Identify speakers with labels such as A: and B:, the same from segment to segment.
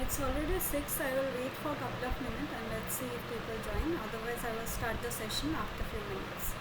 A: It's already 6. I will wait for a couple of minutes and let's see if people join. Otherwise, I will start the session after a few minutes.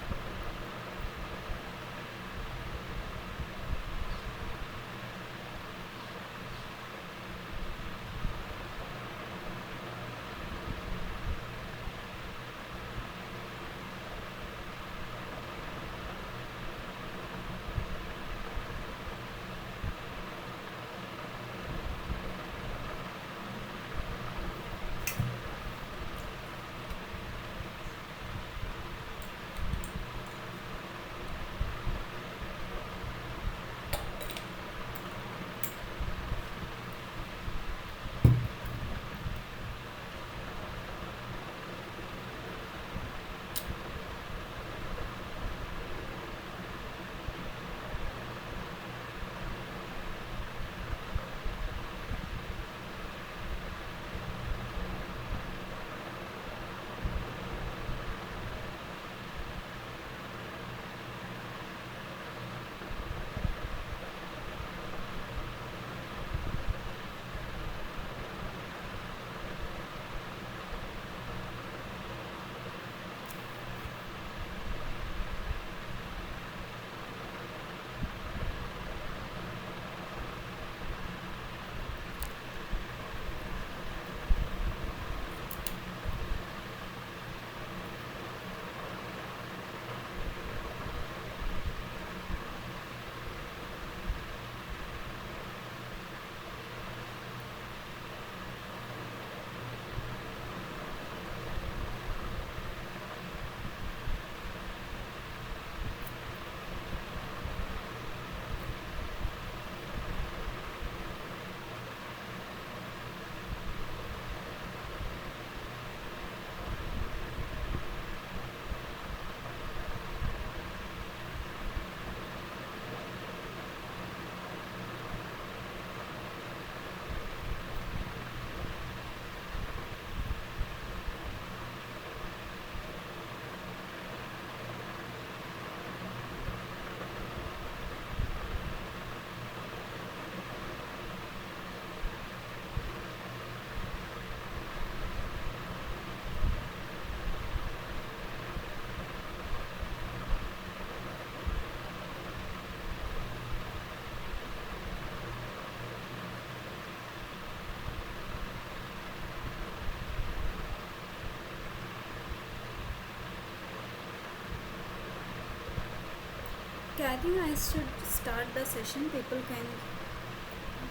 A: Okay, I think I should start the session. People can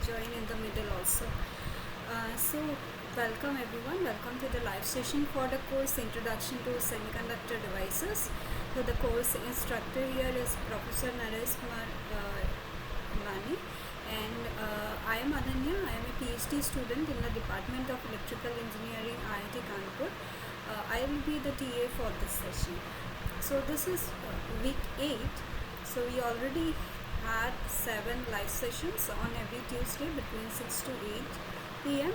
A: join in the middle also. So, welcome everyone. Welcome to the live session for the course Introduction to Semiconductor Devices. So, the course instructor here is Professor Naresh Kumar Mani, and I am Ananya. I am a PhD student in the Department of Electrical Engineering, IIT Kanpur. I will be the TA for this session. So, this is week 8. So we already had 7 live sessions on every Tuesday between 6 to 8 p.m.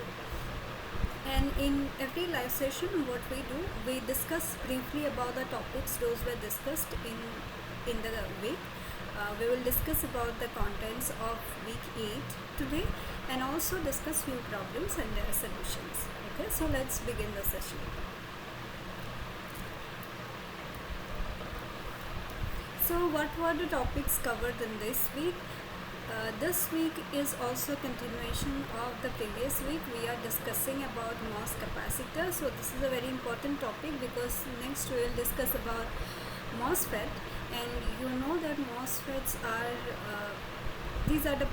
A: And in every live session, what we do, we discuss briefly about the topics those were discussed in the week. We will discuss about the contents of week 8 today and also discuss few problems and their solutions. Okay, so let's begin the session. So what were the topics covered in this week? This week is also continuation of the previous week. We are discussing about MOS capacitor. So this is a very important topic because next we will discuss about MOSFET, and you know that MOSFETs are these are the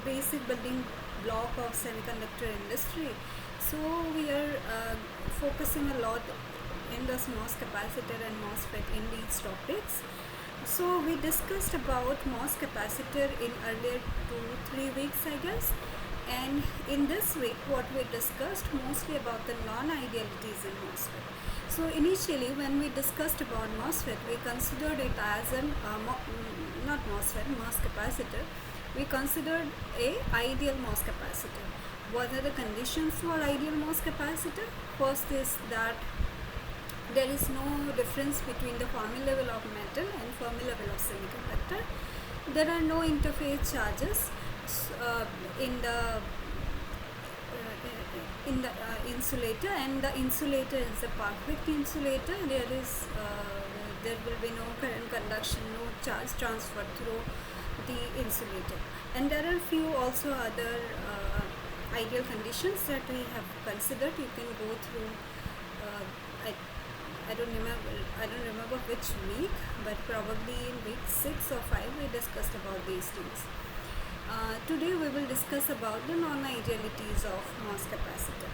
A: basic building block of semiconductor industry. So we are focusing a lot in this MOS capacitor and MOSFET in these topics. So we discussed about MOS capacitor in earlier 2-3 weeks, I guess, and in this week what we discussed mostly about the non-idealities in MOSFET. So initially when we discussed about MOSFET, we considered it as an not MOSFET, MOS capacitor. We considered a ideal MOS capacitor. What are the conditions for ideal MOS capacitor? First is that there is no difference between the Fermi level of metal and Fermi level of semiconductor. There are no interface charges in in the insulator, and the insulator is a perfect insulator. There will be no current conduction, no charge transfer through the insulator. And there are few also other ideal conditions that we have considered. You can go through. I don't remember which week, but probably in week 6 or 5 we discussed about these things. Today we will discuss about the non-idealities of MOS capacitor.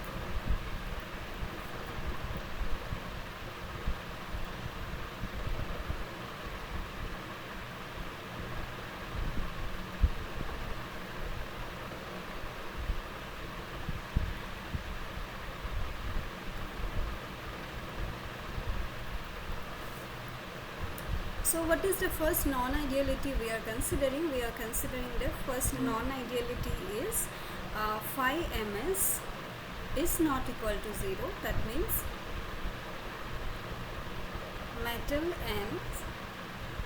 A: So what is the first non-ideality we are considering? We are considering the first non-ideality is phi ms is not equal to 0. That means metal and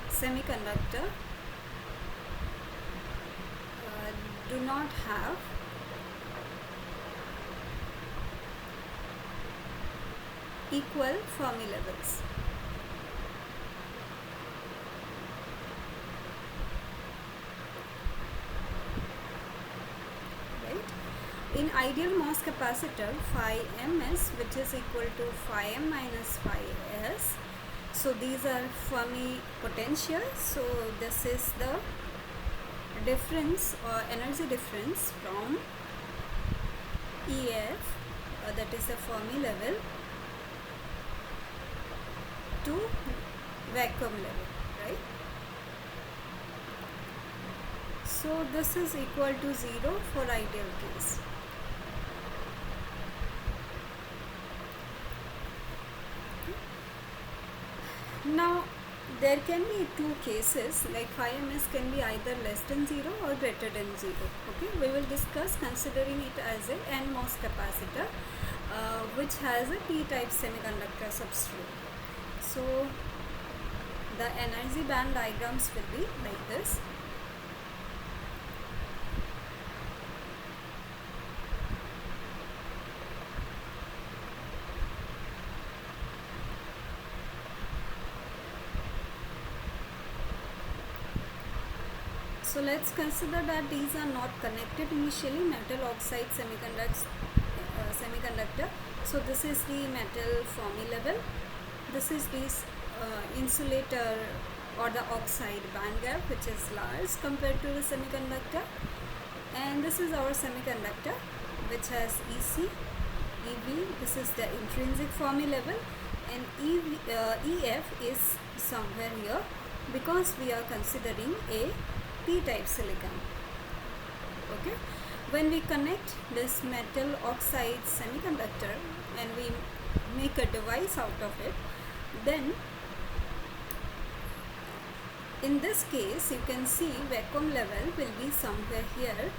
A: semiconductor do not have equal Fermi levels. In ideal MOS capacitor, phi ms, which is equal to phi m minus phi s, so these are Fermi potentials. So this is the difference or energy difference from EF, that is the Fermi level, to vacuum level, right? So this is equal to 0 for ideal case. Now there can be two cases, like phi ms can be either less than 0 or greater than 0. Okay, we will discuss considering it as a NMOS capacitor which has a p-type semiconductor substrate. So the energy band diagrams will be like this. So let's consider that these are not connected initially, metal oxide semiconductor. So this is the metal Fermi level, this is this insulator or the oxide band gap, which is large compared to the semiconductor, and this is our semiconductor which has EC, EV, this is the intrinsic Fermi level, and EF is somewhere here because we are considering a p-type silicon. Okay, when we connect this metal oxide semiconductor and we make a device out of it, then in this case you can see vacuum level will be somewhere here.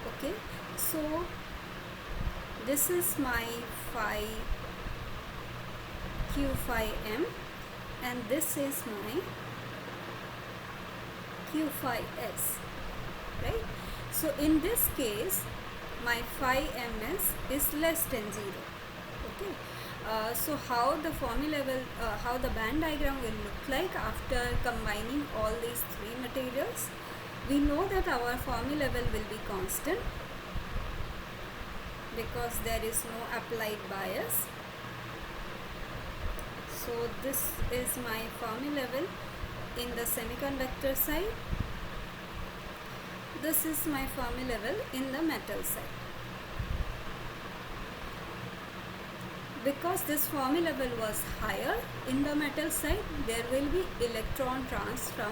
A: Okay, so this is my phi q phi m and this is my q phi s, right? So in this case my phi ms is less than 0. Okay, so how the Fermi level, how the band diagram will look like after combining all these three materials? We know that our Fermi level will be constant because there is no applied bias. So this is my Fermi level in the semiconductor side, this is my Fermi level in the metal side. Because this Fermi level was higher in the metal side, there will be electron transfer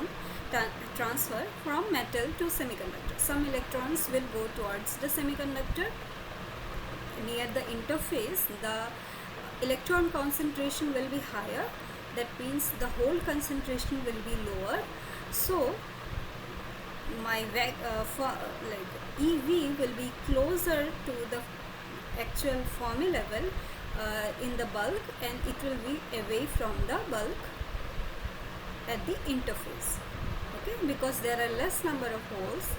A: from metal to semiconductor. Some electrons will go towards the semiconductor. Near the interface, the electron concentration will be higher. That means the hole concentration will be lower. So my EV will be closer to the actual Fermi level in the bulk, and it will be away from the bulk at the interface. Okay, because there are less number of holes,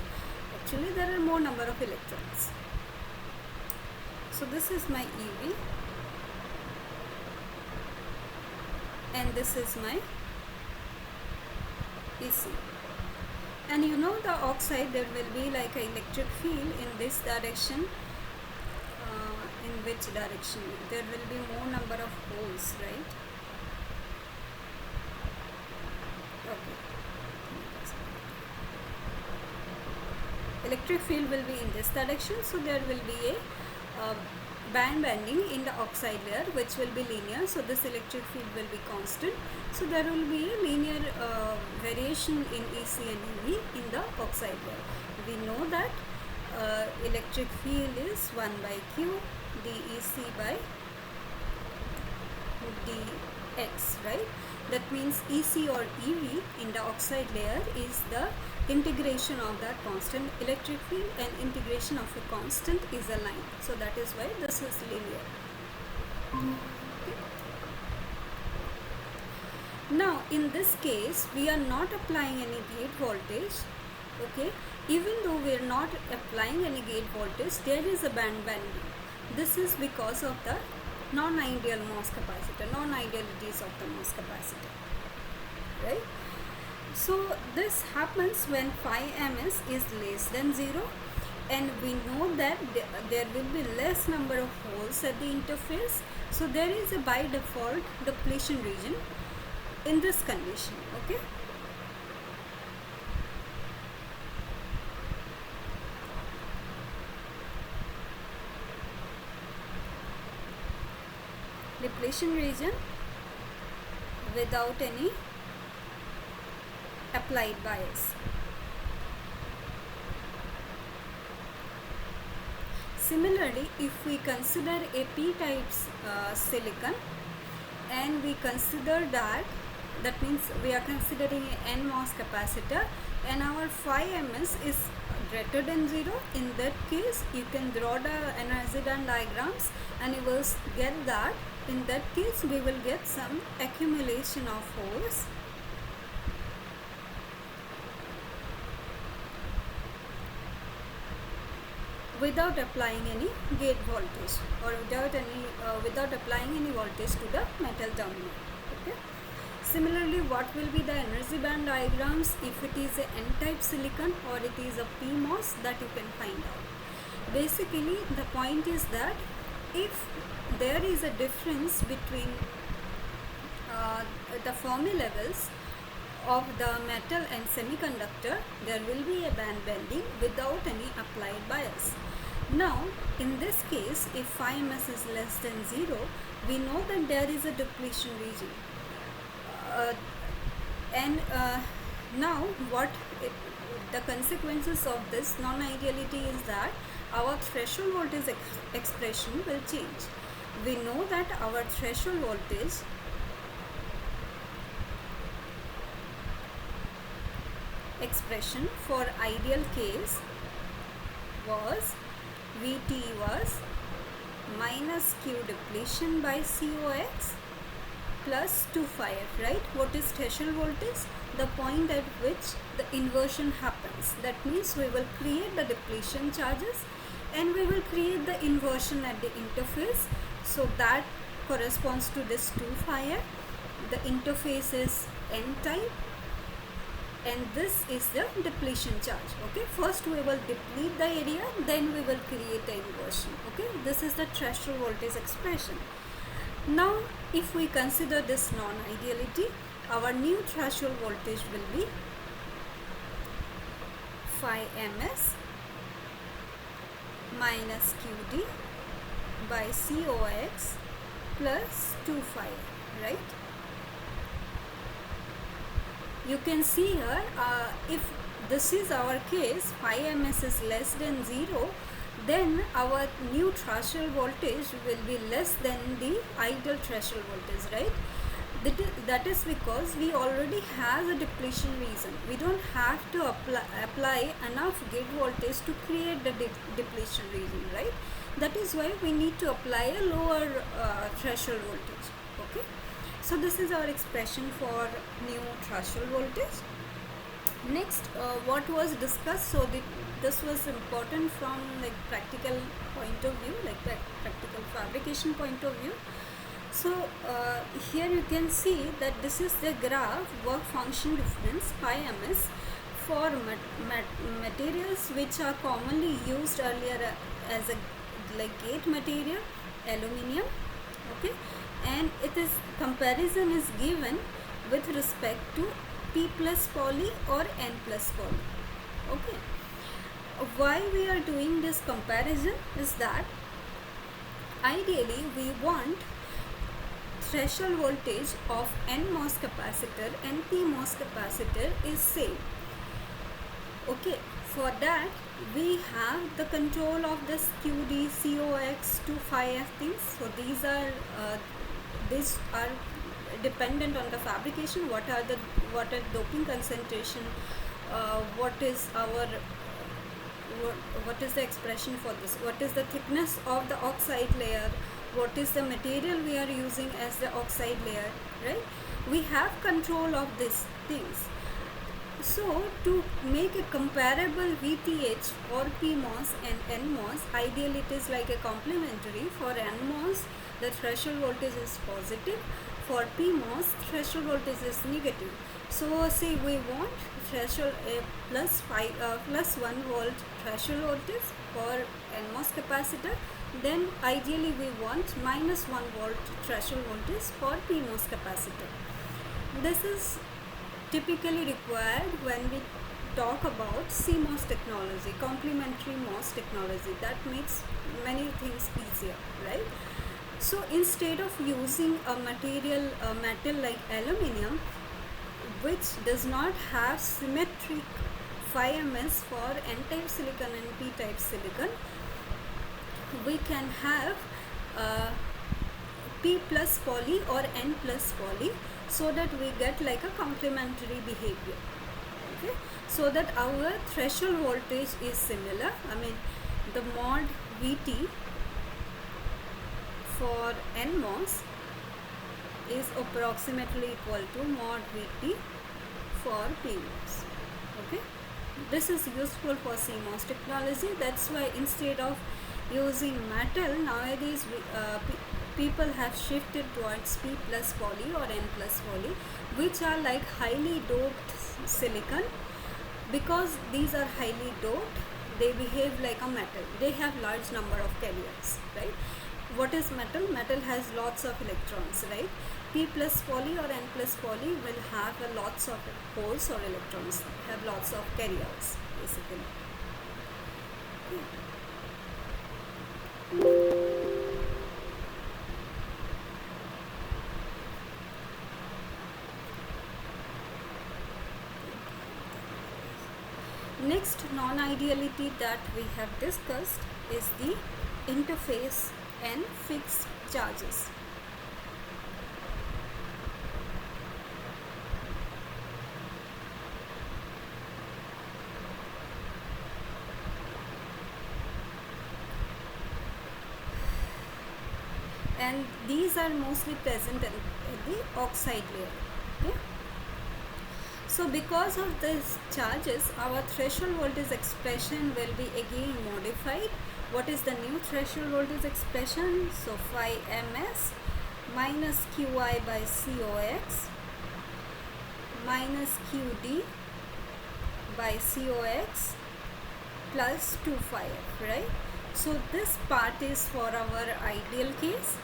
A: actually there are more number of electrons. So this is my EV and this is my EC. And you know the oxide, there will be like an electric field in this direction. In which direction? There will be more number of holes, right? Okay. Electric field will be in this direction, so there will be a band bending in the oxide layer, which will be linear. So this electric field will be constant. So there will be a linear variation in EC and EV in the oxide layer. We know that electric field is 1 by Q dEC by dx, right? That means EC or EV in the oxide layer is the integration of that constant electric field, and integration of a constant is a line. So that is why this is linear. Okay. Now in this case we are not applying any gate voltage. Okay, even though we are not applying any gate voltage, there is a band bending. This is because of the non-ideal MOS capacitor, non-idealities of the MOS capacitor, right? So this happens when phi ms is less than 0, and we know that there will be less number of holes at the interface. So there is a by default depletion region in this condition. Okay. Depletion region without any applied bias. Similarly, if we consider a p-type silicon and we consider that means we are considering an NMOS capacitor and our phi ms is greater than 0, in that case you can draw the energy band diagrams and you will get that in that case we will get some accumulation of holes without applying any gate voltage, or without applying any voltage to the metal terminal. Okay. Similarly, what will be the energy band diagrams if it is a N-type silicon or it is a PMOS, that you can find out. Basically, the point is that if there is a difference between the Fermi levels of the metal and semiconductor, there will be a band bending without any applied bias. Now, in this case, if phi ms is less than 0, we know that there is a depletion region. Now the consequences of this non-ideality is that our threshold voltage expression will change. We know that our threshold voltage expression for ideal case was Vt was minus Q depletion by COX plus 2 phi f, right? What is threshold voltage? The point at which the inversion happens. That means we will create the depletion charges and we will create the inversion at the interface. So that corresponds to this 2 phi f. The interface is N-type and this is the depletion charge. Okay, first we will deplete the area, then we will create the inversion. Okay, this is the threshold voltage expression. Now if we consider this non-ideality, our new threshold voltage will be phi ms minus qd by COX plus 2 phi, right? You can see here, if this is our case, phi ms is less than 0, then our new threshold voltage will be less than the ideal threshold voltage, right? That is because we already have a depletion region. We don't have to apply enough gate voltage to create the depletion region, right? That is why we need to apply a lower threshold voltage. Okay, so this is our expression for new threshold voltage. Next, what was discussed, so this was important from like practical point of view, like practical fabrication point of view. So here you can see that this is the graph work function difference pi ms for materials which are commonly used earlier as a like gate material, aluminium. Okay, and it is comparison is given with respect to p plus poly or n plus poly. Okay, why we are doing this comparison is that ideally we want threshold voltage of NMOS capacitor and PMOS capacitor is same. Okay, for that we have the control of this QD, COX to phi F things. So these are dependent on the fabrication. What are doping concentration? What is the expression for this? What is the thickness of the oxide layer? What is the material we are using as the oxide layer, right? We have control of these things. So to make a comparable VTH for PMOS and NMOS, ideally it is like a complementary. For NMOS the threshold voltage is positive, for PMOS threshold voltage is negative. So say we want threshold plus 1 volt threshold voltage for NMOS capacitor, then ideally we want minus 1 volt threshold voltage for PMOS capacitor. This is typically required when we talk about CMOS technology, complementary MOS technology. That makes many things easier, right? So instead of using a metal like aluminium which does not have symmetric phi ms for n-type silicon and p-type silicon, we can have p plus poly or n plus poly, so that we get like a complementary behavior. Okay, so that our threshold voltage is similar. I mean the mod Vt for NMOS is approximately equal to mod Vt for PMOS. Okay, this is useful for CMOS technology. That's why instead of using metal, nowadays people have shifted towards P plus poly or N plus poly, which are like highly doped silicon. Because these are highly doped, they behave like a metal. They have large number of carriers, right? What is metal? Metal has lots of electrons, right? P plus poly or N plus poly will have lots of holes or electrons, have lots of carriers basically. Next non-ideality that we have discussed is the interface and fixed charges. And these are mostly present in the oxide layer. Okay? So because of these charges, our threshold voltage expression will be again modified. What is the new threshold voltage expression? So phi ms minus qi by cox minus qd by cox plus 2 phi f, right? So this part is for our ideal case,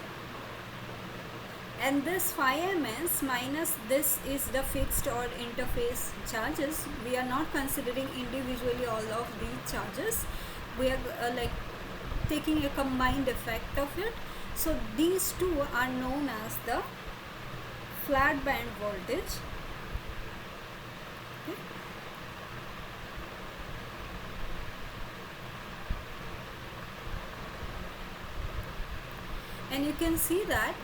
A: and this phi ms minus this is the fixed or interface charges. We are not considering individually all of these charges. We are like taking a combined effect of it. So these two are known as the flat band voltage. Okay. And you can see that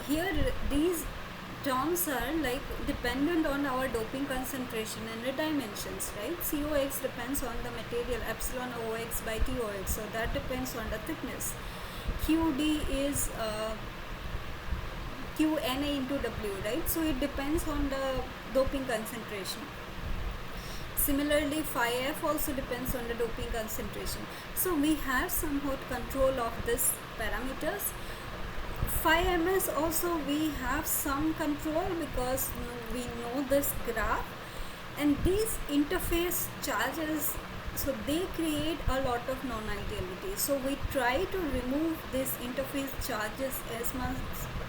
A: here these terms are like dependent on our doping concentration and the dimensions, right? COX depends on the material, epsilon OX by TOX, so that depends on the thickness. QD is QNA into W, right? So it depends on the doping concentration. Similarly, phi f also depends on the doping concentration. So we have somewhat control of this parameters. Phi ms also we have some control because we know this graph, and these interface charges, so they create a lot of non-ideality. So we try to remove these interface charges as much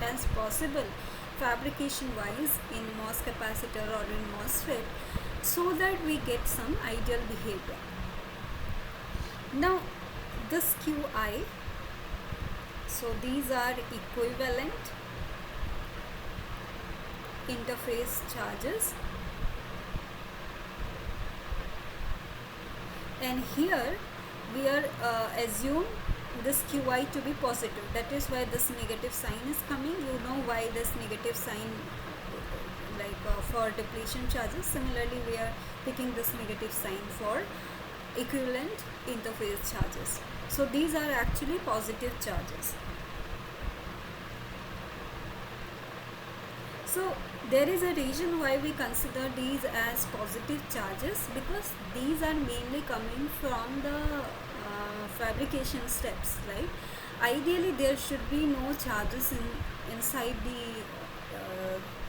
A: as possible fabrication wise in MOS capacitor or in MOSFET, so that we get some ideal behavior. Now this Qi, so these are equivalent interface charges, and here we are assume this Qi to be positive. That is why this negative sign is coming. You know why this negative sign, for depletion charges. Similarly, we are picking this negative sign for equivalent interface charges. So these are actually positive charges. So there is a reason why we consider these as positive charges, because these are mainly coming from the fabrication steps, right? Ideally there should be no charges inside the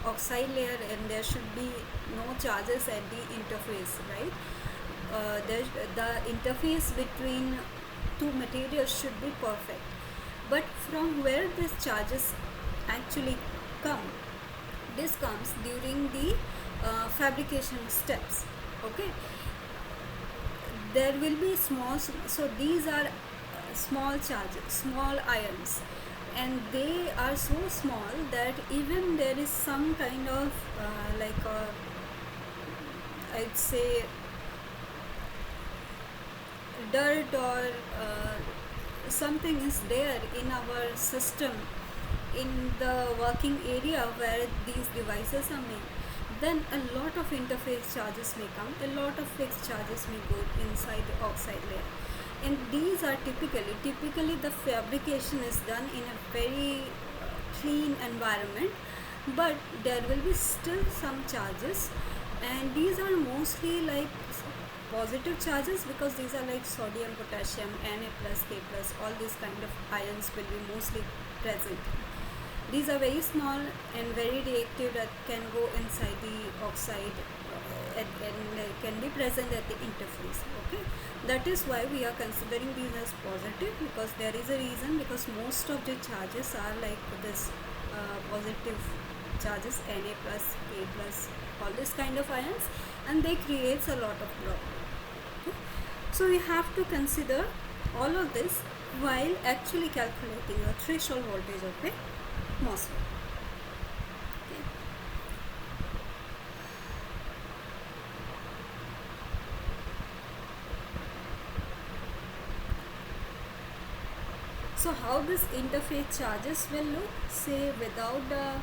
A: oxide layer, and there should be no charges at the interface, right? The interface between two materials should be perfect. But from where these charges actually come? This comes during the fabrication steps. Okay, there will be small, so these are small charges, small ions, and they are so small that even there is some kind of I'd say dirt or something is there in our system, in the working area where these devices are made, then a lot of interface charges may come, a lot of fixed charges may go inside the oxide layer. And these are typically the fabrication is done in a very clean environment, but there will be still some charges, and these are mostly like positive charges, because these are like sodium, potassium, Na plus, K plus, all these kind of ions will be mostly present. These are very small and very reactive, that can go inside the oxide and can be present at the interface. Okay, that is why we are considering these as positive, because there is a reason, because most of the charges are like this positive charges, Na plus, K plus, all this kind of ions, and they creates a lot of problem. Okay? So we have to consider all of this while actually calculating the threshold voltage of a MOSFET. Okay. So how this interface charges will look, say without the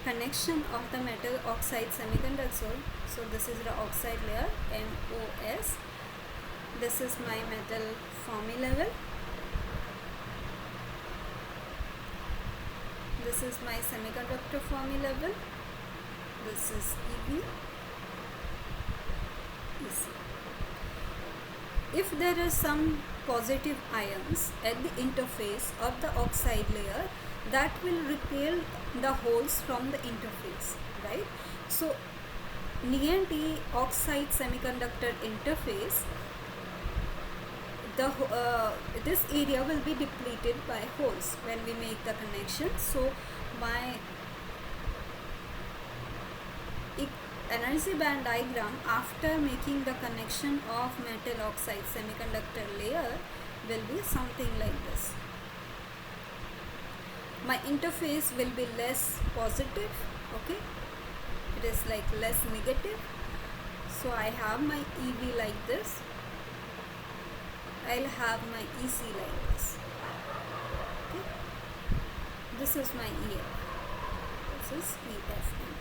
A: connection of the metal oxide semiconductor. So this is the oxide layer, MOS. This is my metal Fermi level. This is my semiconductor Fermi level. This is EV, EC. If there are some positive ions at the interface of the oxide layer, that will repel the holes from the interface, right? So near the oxide semiconductor interface, this area will be depleted by holes when we make the connection. So my energy band diagram after making the connection of metal oxide semiconductor layer will be something like this. My interface will be less positive, okay, it is like less negative. So I have my EV like this, I'll have my EC like this. Okay, this is my EF, this is EFN.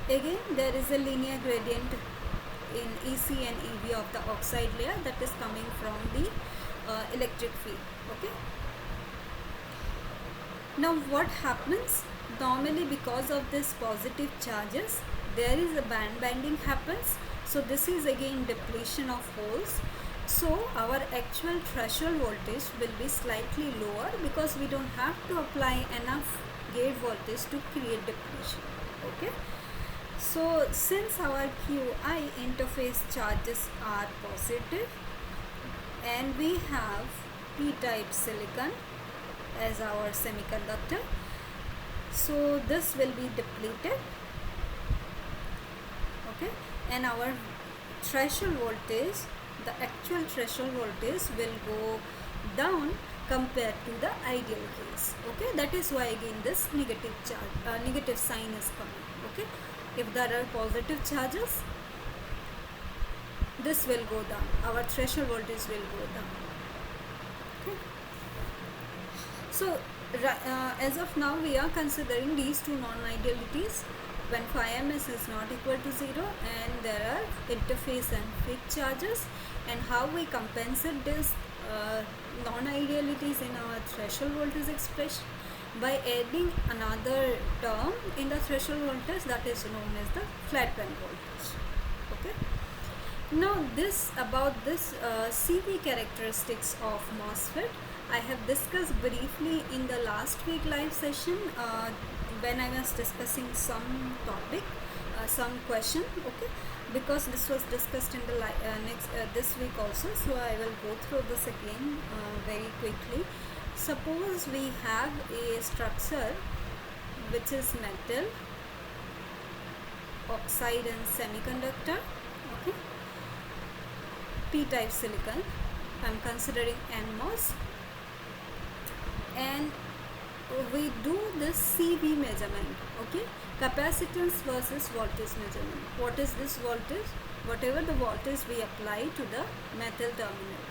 A: Again, there is a linear gradient in EC and EV of the oxide layer that is coming from the electric field. Okay. Now what happens? Normally because of this positive charges, there is a band binding happens. So this is again depletion of holes. So our actual threshold voltage will be slightly lower because we don't have to apply enough gate voltage to create depletion. Okay. So since our QI interface charges are positive and we have p-type silicon as our semiconductor, so this will be depleted. Okay, and our threshold voltage, the actual threshold voltage will go down compared to the ideal case. Okay, that is why again this negative charge, negative sign is coming. Okay, if there are positive charges, this will go down, our threshold voltage will go down. Okay. So as of now we are considering these two non-idealities when phi ms is not equal to 0 and there are interface and peak charges, and how we compensate this non-idealities in our threshold voltage expression by adding another term in the threshold voltage that is known as the flat band voltage. Okay. Now this about this CV characteristics of MOSFET I have discussed briefly in the last week live session when I was discussing some topic, some question. Okay, because this was discussed in the this week also, so I will go through this again very quickly. Suppose we have a structure which is metal, oxide and semiconductor. Okay, p-type silicon, I am considering NMOS, and we do this CV measurement. Okay, capacitance versus voltage measurement. What is this voltage? Whatever the voltage we apply to the metal terminal.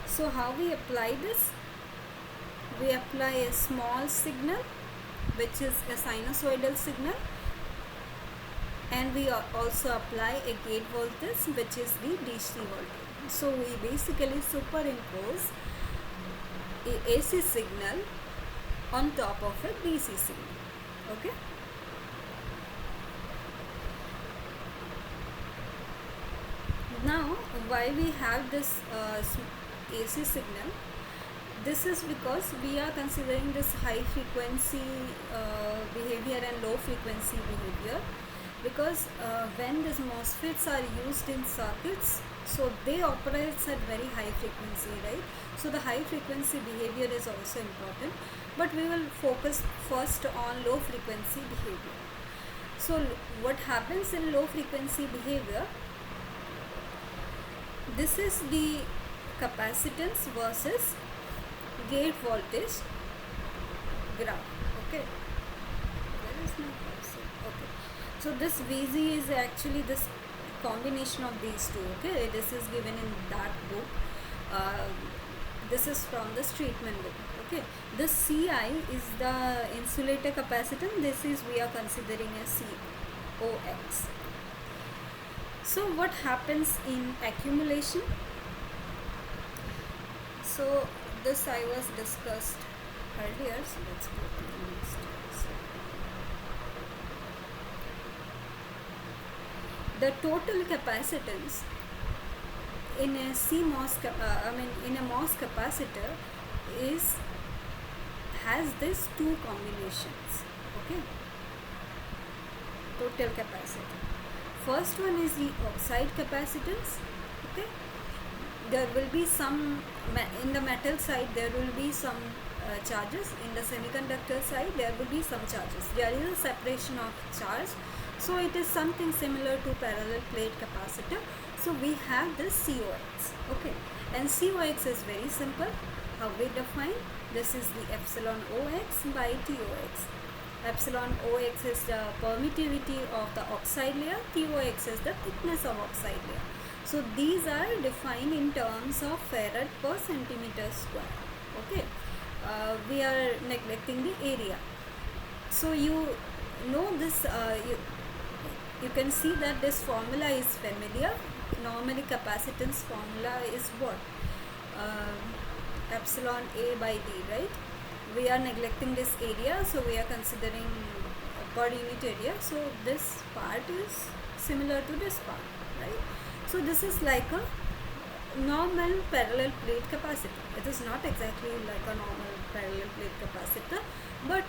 A: So how we apply this? We apply a small signal which is a sinusoidal signal, and we also apply a gate voltage which is the DC voltage. So we basically superimpose a AC signal on top of a DC signal. Okay. Now why we have this AC signal? This is because we are considering this high frequency behavior and low frequency behavior, because when these MOSFETs are used in circuits, so they operate at very high frequency, right? So the high frequency behavior is also important, but we will focus first on low frequency behavior. So what happens in low frequency behavior? This is the capacitance versus gate voltage graph. Okay, where is my cursor? Okay, so this VZ is actually this combination of these two. Okay, this is given in that book. This is from this treatment book. Okay, this CI is the insulator capacitance. This is we are considering as COX. So what happens in accumulation? So this I was discussed earlier, so let's go to the next slide. The total capacitance in a in a MOS capacitor has these two combinations. Okay, total capacity. First one is the oxide capacitance. Okay, there will be some in the metal side, there will be some charges. In the semiconductor side, there will be some charges. There is a separation of charge, so it is something similar to parallel plate capacitor. So we have this COX. Okay, and COX is very simple. How we define? This is the epsilon OX by TOX. Epsilon OX is the permittivity of the oxide layer, TOX is the thickness of oxide layer. So these are defined in terms of farad per centimeter square. Okay, we are neglecting the area. So you know this, you can see that this formula is familiar. Normally capacitance formula is what? Epsilon A by D, right? We are neglecting this area, so we are considering per unit area. So this part is similar to this part, right? So this is like a normal parallel plate capacitor. It is not exactly like a normal parallel plate capacitor, but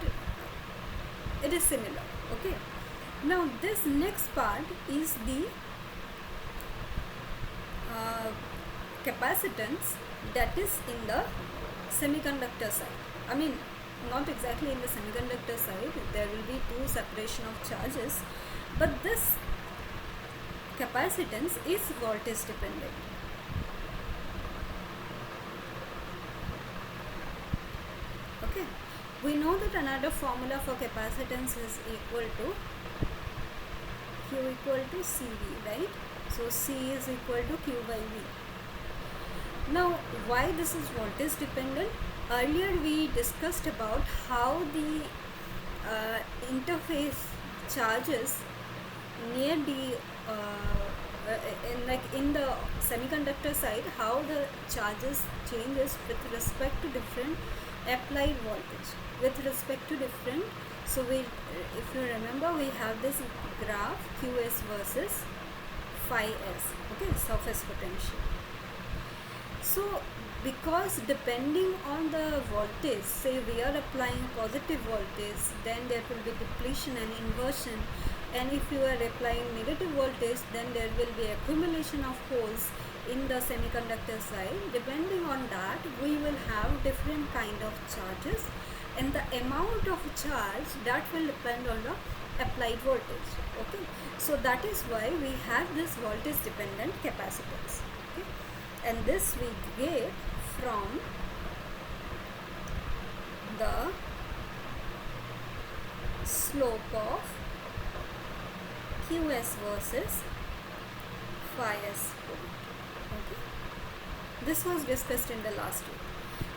A: it is similar. Okay, now this next part is the capacitance that is in the semiconductor side. I mean, not exactly in the semiconductor side, there will be two separation of charges, but this capacitance is voltage dependent. Okay, we know that another formula for capacitance is equal to Q equal to CV, right? So C is equal to Q by V. Now, why this is voltage dependent? Earlier we discussed about how the interface charges near the in the semiconductor side, how the charges changes with respect to different applied voltage, with respect to different. So we, if you remember, we have this graph Qs versus phi s, okay, surface potential. So because depending on the voltage, say we are applying positive voltage, then there will be depletion and inversion, and if you are applying negative voltage, then there will be accumulation of holes in the semiconductor side. Depending on that, we will have different kind of charges, and the amount of charge that will depend on the applied voltage. Okay, so that is why we have this voltage dependent capacitance. Okay, and this we get from the slope of Qs versus phi s point. Okay, this was discussed in the last week.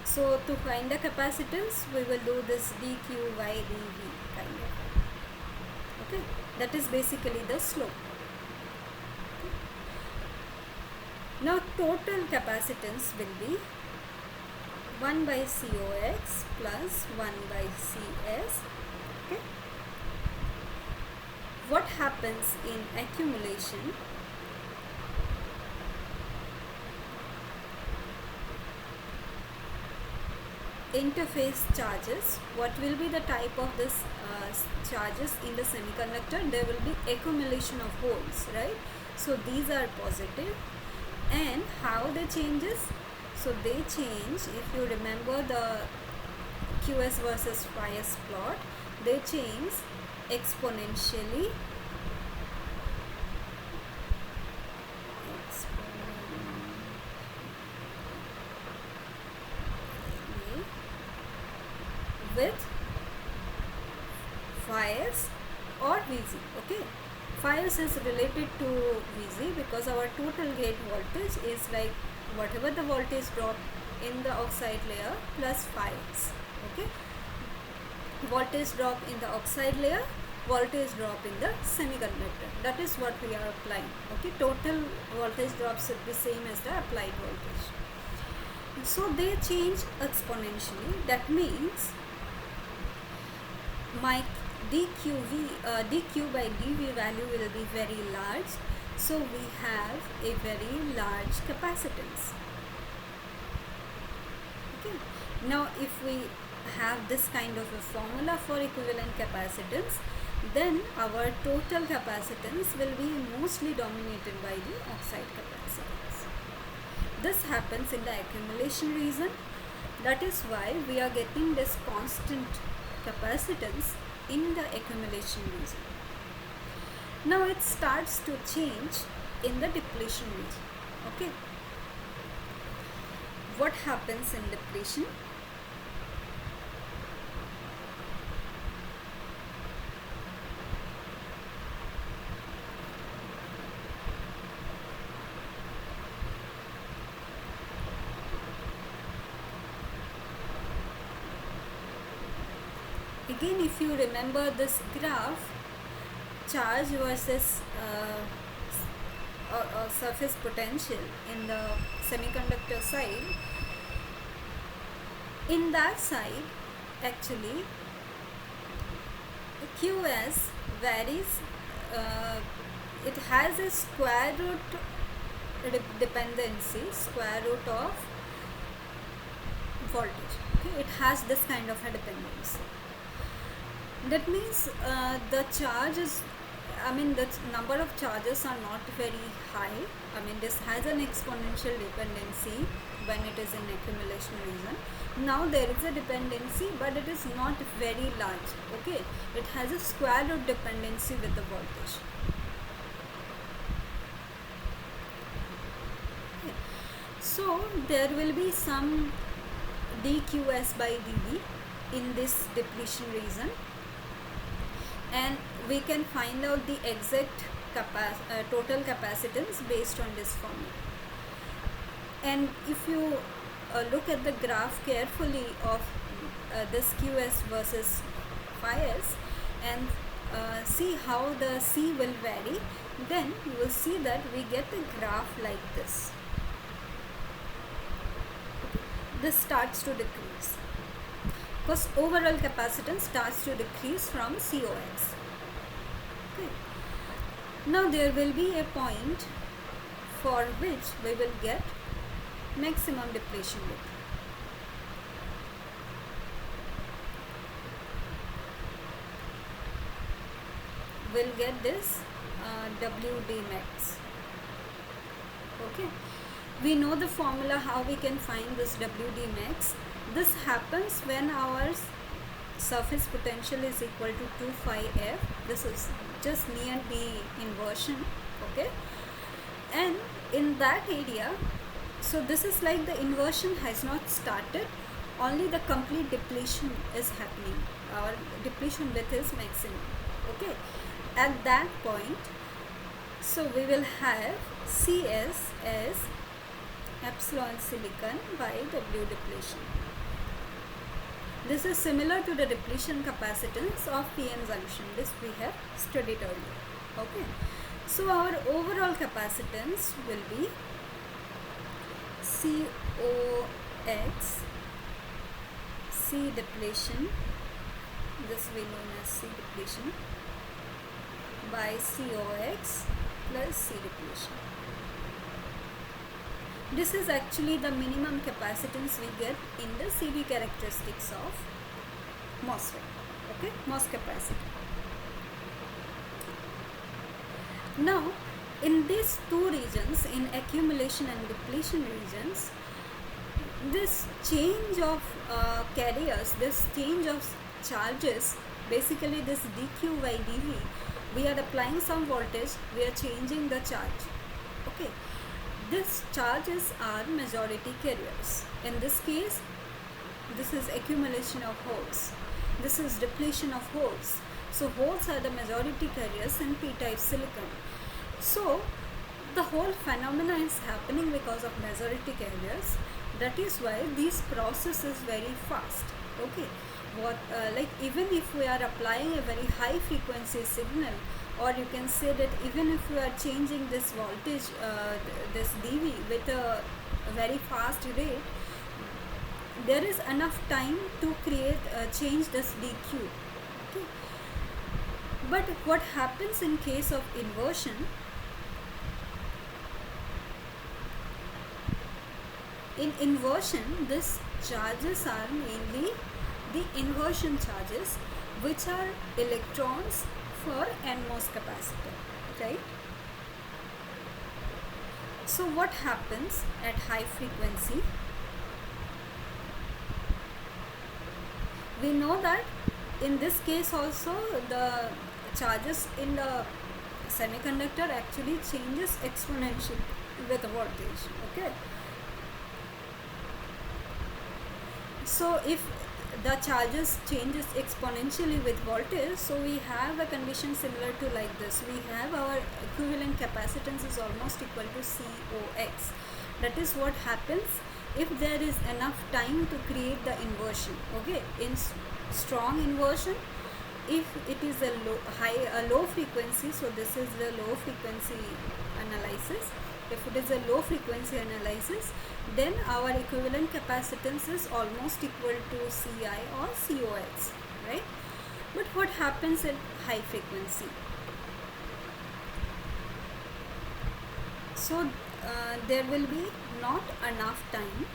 A: So to find the capacitance, we will do this dq by dv kind of. Okay, that is basically the slope. Okay. Now total capacitance will be 1 by Cox plus 1 by Cs. Okay. What happens in accumulation? Interface charges. What will be the type of this charges in the semiconductor? There will be accumulation of holes, right? So these are positive. And how they changes? So they change, if you remember the Qs versus phi s plot, they change exponentially. With phi s or Vg. Okay, phi s is related to Vg because our total gate voltage is like whatever the voltage drop in the oxide layer plus phi s. Okay, voltage drop in the oxide layer, voltage drop in the semiconductor. That is what we are applying. Okay, total voltage drop should be same as the applied voltage. So they change exponentially. That means my dq by dv value will be very large. So we have a very large capacitance. Okay. Now if we have this kind of a formula for equivalent capacitance, then our total capacitance will be mostly dominated by the oxide capacitance. This happens in the accumulation region. That is why we are getting this constant capacitance in the accumulation region. Now it starts to change in the depletion region. Okay, what happens in depletion? Again, if you remember this graph, charge versus surface potential in the semiconductor side, in that side actually QS varies, uh, it has a square root dependency, square root of voltage. Okay, it has this kind of a dependency. That means the charge is, I mean, the number of charges are not very high. I mean, this has an exponential dependency when it is in accumulation region. Now there is a dependency, but it is not very large. Okay, it has a square root dependency with the voltage. Okay. So there will be some dQs by dV in this depletion region, and we can find out the exact total capacitance based on this formula. And if you look at the graph carefully of this QS versus phi-s and see how the C will vary, then you will see that we get a graph like this. This starts to decrease because overall capacitance starts to decrease from COX. Okay. Now there will be a point for which we will get maximum depletion rate. We'll get this WD max. Okay. We know the formula how we can find this WD max. This happens when our surface potential is equal to 2 phi f. This is just near the inversion. Okay, and in that area, so this is like the inversion has not started, only the complete depletion is happening. Our depletion width is maximum. Okay, at that point, so we will have CS as epsilon silicon by W depletion. This is similar to the depletion capacitance of PN junction. This we have studied earlier. Okay, so our overall capacitance will be COX, C depletion, this we know as C depletion, by COX plus C depletion. This is actually the minimum capacitance we get in the CV characteristics of MOSFET. Okay, MOS capacity. Now, in these two regions, in accumulation and depletion regions, this change of carriers, this change of charges, basically this dQ by dV, we are applying some voltage, we are changing the charge. Okay. These charges are majority carriers. In this case, this is accumulation of holes. This is depletion of holes. So holes are the majority carriers in p-type silicon. So the whole phenomena is happening because of majority carriers. That is why this process is very fast. Okay. Like even if we are applying a very high frequency signal, or you can say that even if you are changing this voltage, this dV with a very fast rate, there is enough time to change this dQ. Okay. But what happens in case of inversion? In inversion, these charges are mainly the inversion charges, which are electrons for NMOS capacitor, right? So what happens at high frequency? We know that in this case also the charges in the semiconductor actually changes exponentially with voltage. Okay. So if the charges changes exponentially with voltage, so we have a condition similar to like this. We have our equivalent capacitance is almost equal to COX. That is what happens if there is enough time to create the inversion. Okay, in strong inversion, if it is a low frequency, so this is the low frequency analysis. If it is a low frequency analysis, then our equivalent capacitance is almost equal to Ci or COX, right? But what happens at high frequency? So there will be not enough time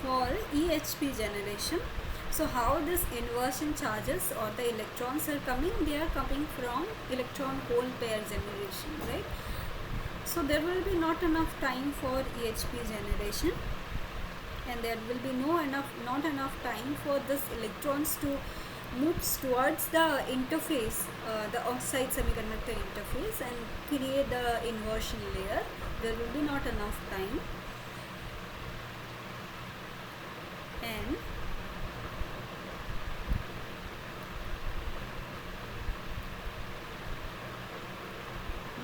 A: for EHP generation. So how this inversion charges or the electrons are coming? They are coming from electron hole pair generation, right? So there will be not enough time for EHP generation, and there will be not enough time for this electrons to move towards the interface, the oxide semiconductor interface, and create the inversion layer. There will be not enough time, and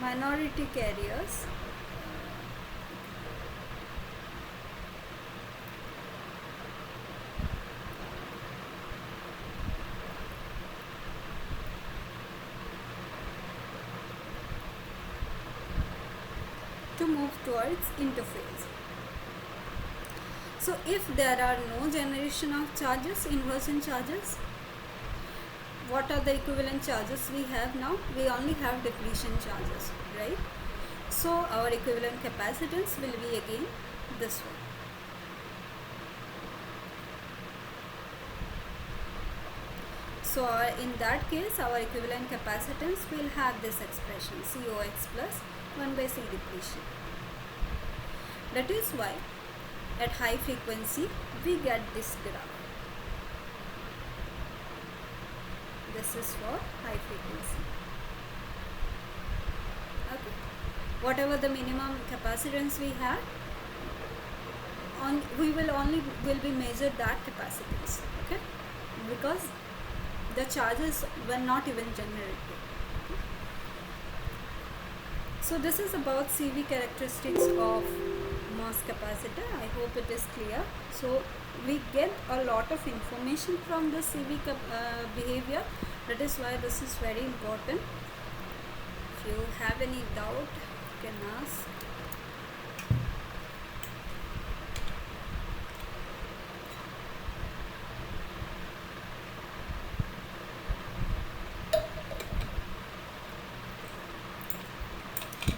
A: minority carriers to move towards interface. So if there are no generation of charges, inversion charges, what are the equivalent charges we have now? We only have depletion charges, right? So our equivalent capacitance will be again this one. So in that case, our equivalent capacitance will have this expression, COX plus 1 by C depletion. That is why at high frequency we get this graph. This is for high frequency. Okay. Whatever the minimum capacitance we have, we will be measured that capacitance. Okay, because the charges were not even generated. So this is about CV characteristics of MOS capacitor. I hope it is clear. So we get a lot of information from the CV behavior. That is why this is very important. If you have any doubt, you can ask.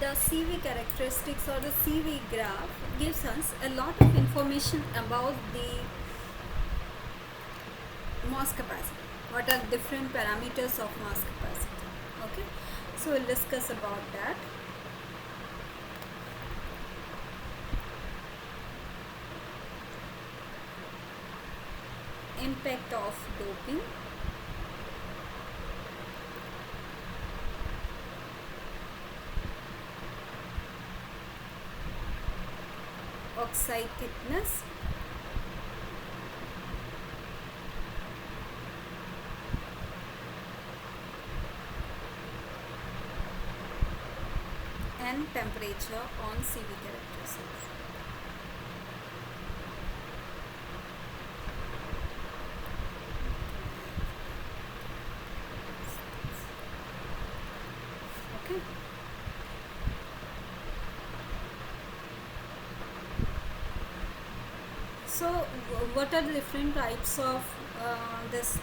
A: The CV characteristics or the CV graph gives us a lot of information about the MOS capacitor. What are different parameters of MOS capacitor? Okay, so we'll discuss about that. Impact of doping. Oxide thickness, and temperature on CV characteristics. Okay. So what are the different types of this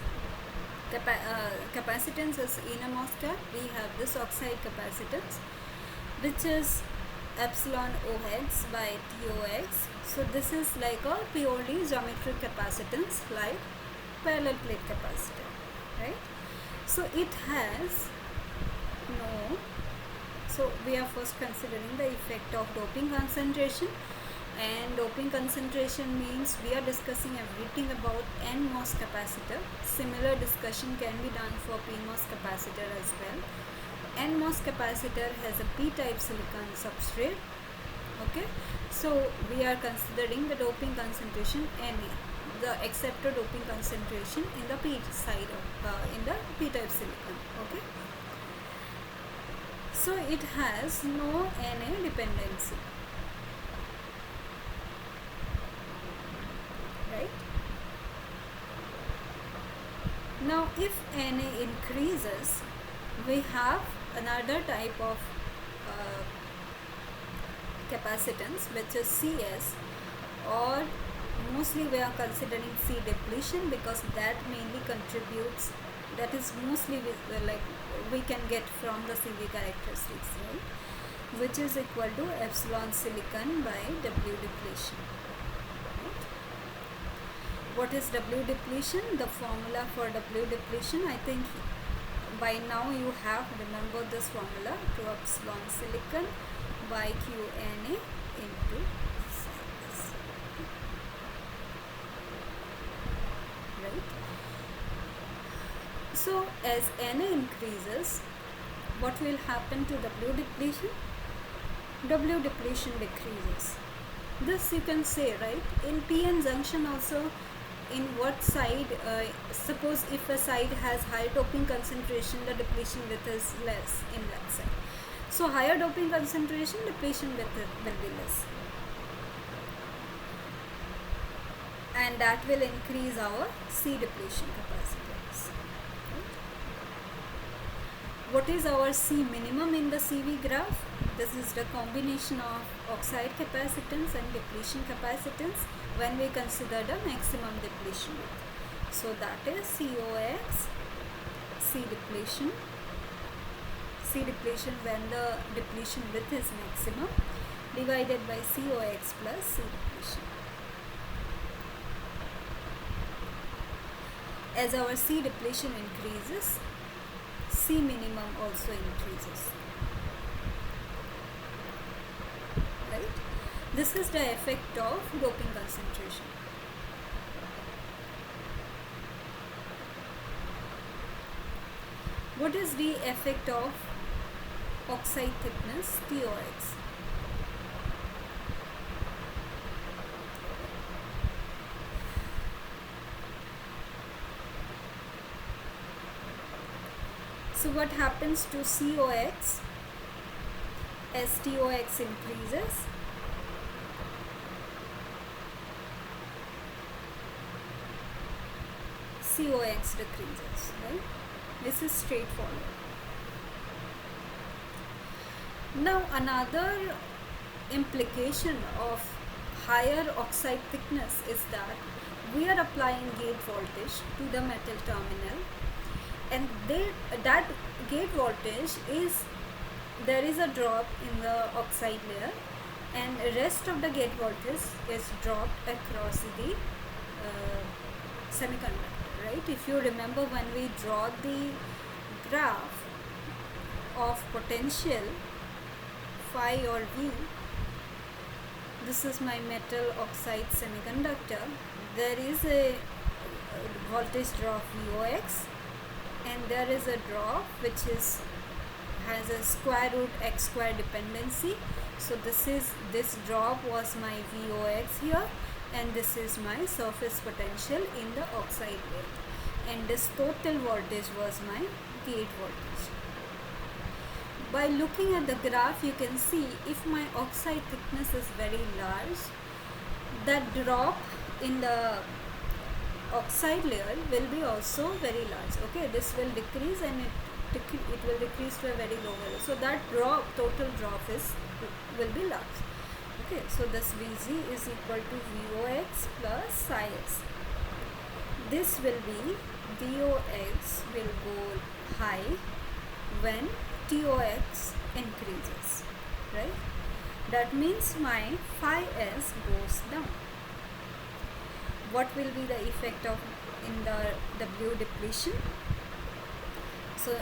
A: capacitances in a MOSFET? We have this oxide capacitance, which is epsilon OX by TOX. So this is like a purely geometric capacitance, like parallel plate capacitor, right? So it has no. So we are first considering the effect of doping concentration. And doping concentration means we are discussing everything about NMOS capacitor. Similar discussion can be done for PMOS capacitor as well. NMOS capacitor has a p-type silicon substrate. Okay, so we are considering the doping concentration Na, the accepted doping concentration in the p side of in the p-type silicon. Okay, so it has no Na dependency. Now if Na increases, we have another type of capacitance, which is CS, or mostly we are considering C depletion because that mainly contributes, that is mostly like we can get from the CV characteristics, right, which is equal to epsilon silicon by W depletion. Right? What is W depletion? The formula for W depletion, I think by now you have remembered this formula, to epsilon silicon by QNA into size. Right? So as Na increases, what will happen to W depletion? W depletion decreases. This you can say, right? In PN junction also, in what side, suppose if a side has high doping concentration, the depletion width is less in that side. So higher doping concentration, depletion width will be less. And that will increase our C depletion capacitance. Right? What is our C minimum in the CV graph? This is the combination of oxide capacitance and depletion capacitance when we consider the maximum depletion width. So that is COX, C depletion when the depletion width is maximum, divided by COX plus C depletion. As our C depletion increases, C minimum also increases. Right? This is the effect of doping concentration. What is the effect of oxide thickness, TOX? So what happens to COX as TOX increases? COX decreases, right? This is straightforward. Now another implication of higher oxide thickness is that we are applying gate voltage to the metal terminal, and that gate voltage is, there is a drop in the oxide layer, and the rest of the gate voltage is dropped across the semiconductor, right? If you remember, when we draw the graph of potential phi or V, this is my metal oxide semiconductor, there is a voltage drop VOX, and there is a drop which has a square root x square dependency. So this drop was my VOX here, and this is my surface potential in the oxide layer, and this total voltage was my gate voltage. By looking at the graph, you can see if my oxide thickness is very large, that drop in the oxide layer will be also very large. Okay, this will decrease, and it will decrease to a very low value. So that total drop will be large. Okay, so this Vg is equal to Vox plus psi s. This will be, Vox will go high when Tox increases, right? That means my phi s goes down. What will be the effect of in the W depletion? So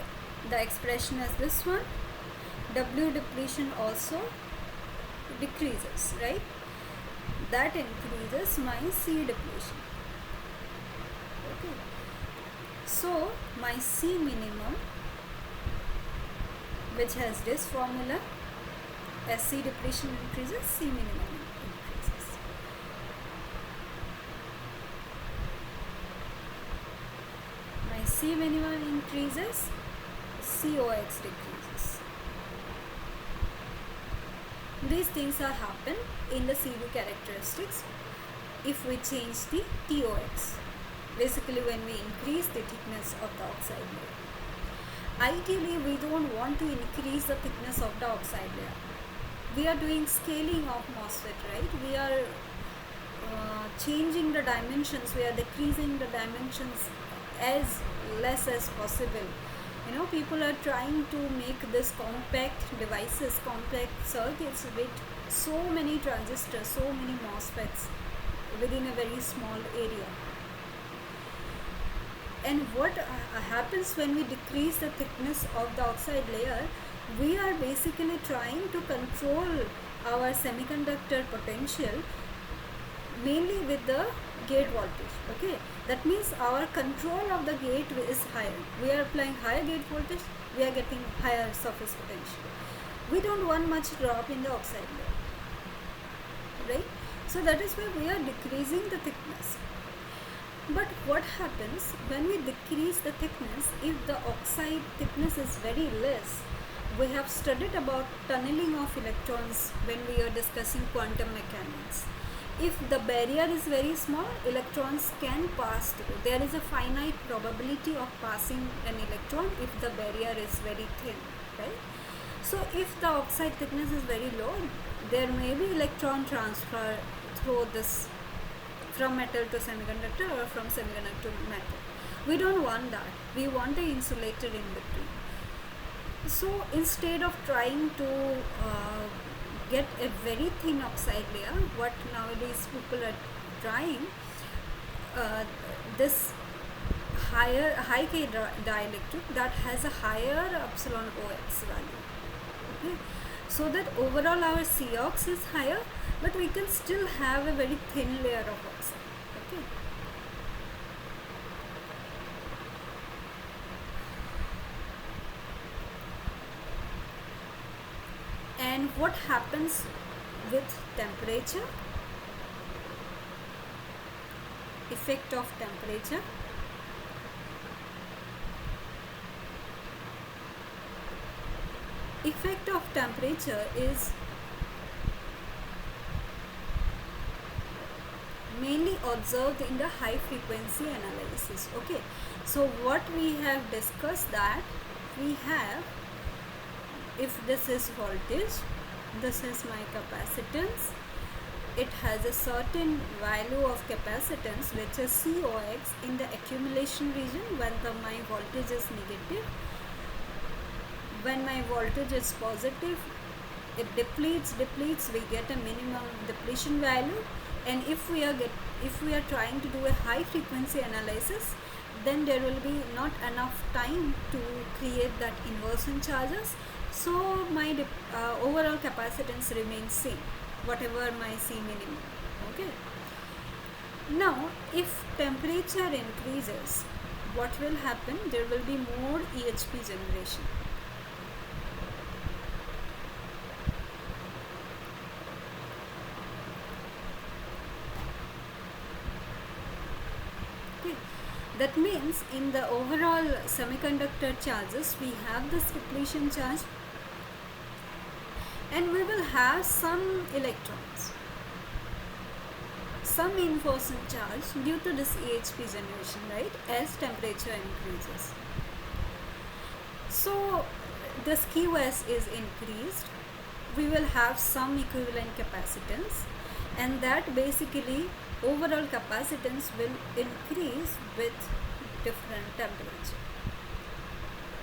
A: the expression is this one. W depletion also decreases, right? That increases my C depletion. Okay. So my C minimum, which has this formula, as C depletion increases, C minimum increases. My C minimum increases, COX decreases. These things are happen in the CV characteristics if we change the TOX. Basically, when we increase the thickness of the oxide layer. Ideally, we don't want to increase the thickness of the oxide layer. we are doing scaling of MOSFET, right? We are changing the dimensions, we are decreasing the dimensions as less as possible. People are trying to make this compact devices, compact circuits with so many transistors, so many MOSFETs within a very small area. And what happens when we decrease the thickness of the oxide layer, we are basically trying to control our semiconductor potential mainly with the gate voltage. Okay, that means our control of the gate is higher. We are applying higher gate voltage, we are getting higher surface potential. We don't want much drop in the oxide layer, right? So that is why we are decreasing the thickness. But what happens when we decrease the thickness? If the oxide thickness is very less, we have studied about tunneling of electrons when we are discussing quantum mechanics. If the barrier is very small, electrons can pass through. There is a finite probability of passing an electron if the barrier is very thin, right? So if the oxide thickness is very low, there may be electron transfer through this from metal to semiconductor or from semiconductor to metal. We don't want that. We want an insulator in between. So instead of trying to get a very thin oxide layer, what nowadays people are trying, this high K dielectric that has a higher epsilon OX value. Okay, so that overall our COX is higher, but we can still have a very thin layer of oxide. Okay. And what happens with temperature? Effect of temperature. Effect of temperature is mainly observed in the high frequency analysis. Okay, so what we have discussed, that we have, if this is voltage, this is my capacitance, it has a certain value of capacitance which is COX in the accumulation region when my voltage is negative. When my voltage is positive, it depletes, we get a minimum depletion value. And if we are trying to do a high frequency analysis, then there will be not enough time to create that inversion charges. So my overall capacitance remains same, whatever my C minimum. Okay. Now, if temperature increases, what will happen? There will be more EHP generation. That means in the overall semiconductor charges, we have this depletion charge and we will have some electrons, some inversion charge due to this EHP generation, right, as temperature increases. So this QS is increased, we will have some equivalent capacitance, and that basically overall capacitance will increase with different temperature.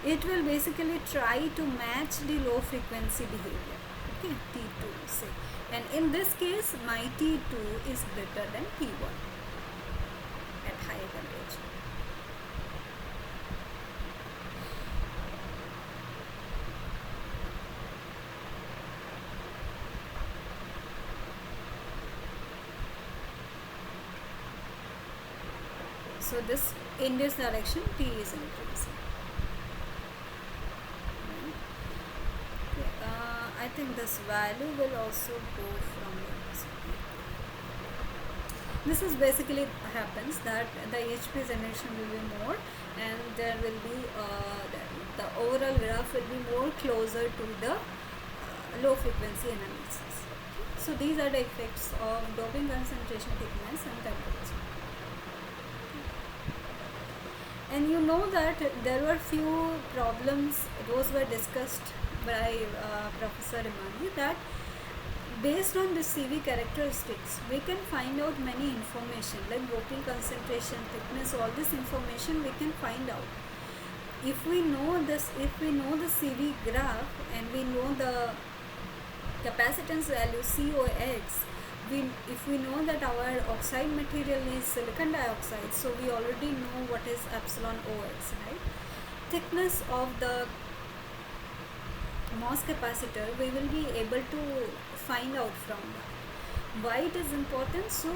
A: It will basically try to match the low frequency behavior. Okay, T2 say, and in this case my T2 is greater than T1 at higher temperature. So this, in this direction, T is increasing. Okay. I think this value will also go from this. This is basically happens that the EHP generation will be more, and there will be the overall graph will be more closer to the low frequency analysis. So these are the effects of doping concentration, thickness, and temperature. And you know that there were few problems, those were discussed by Professor Imani, that Based on the CV characteristics, we can find out many information like doping concentration, thickness, all this information we can find out. If we know this, if we know the CV graph and we know the capacitance value COX, if we know that our oxide material is silicon dioxide, so we already know what is epsilon OX, right? Thickness of the MOS capacitor we will be able to find out from that. Why it is important? So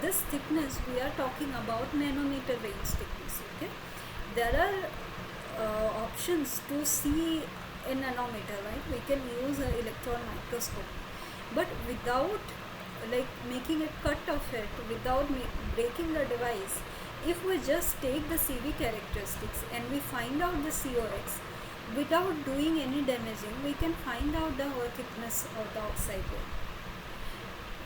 A: this thickness we are talking about nanometer range thickness. Okay, there are options to see in nanometer, right? We can use an electron microscope, but without like making a cut of it, without breaking the device, if we just take the CV characteristics and we find out the COX without doing any damaging, we can find out the thickness of the oxide layer.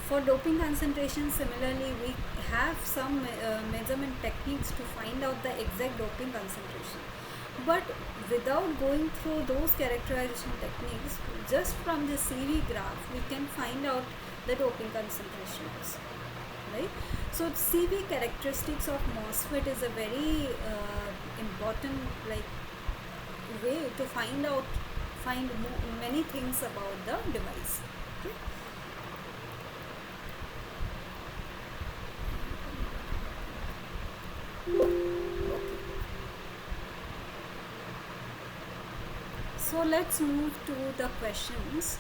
A: For doping concentration, similarly, we have some measurement techniques to find out the exact doping concentration. But without going through those characterization techniques, just from the CV graph, we can find out the doping concentrations, right? So CV characteristics of MOSFET is a very important way to find many things about the device. Okay? So let's move to the questions.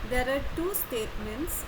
A: There are two statements.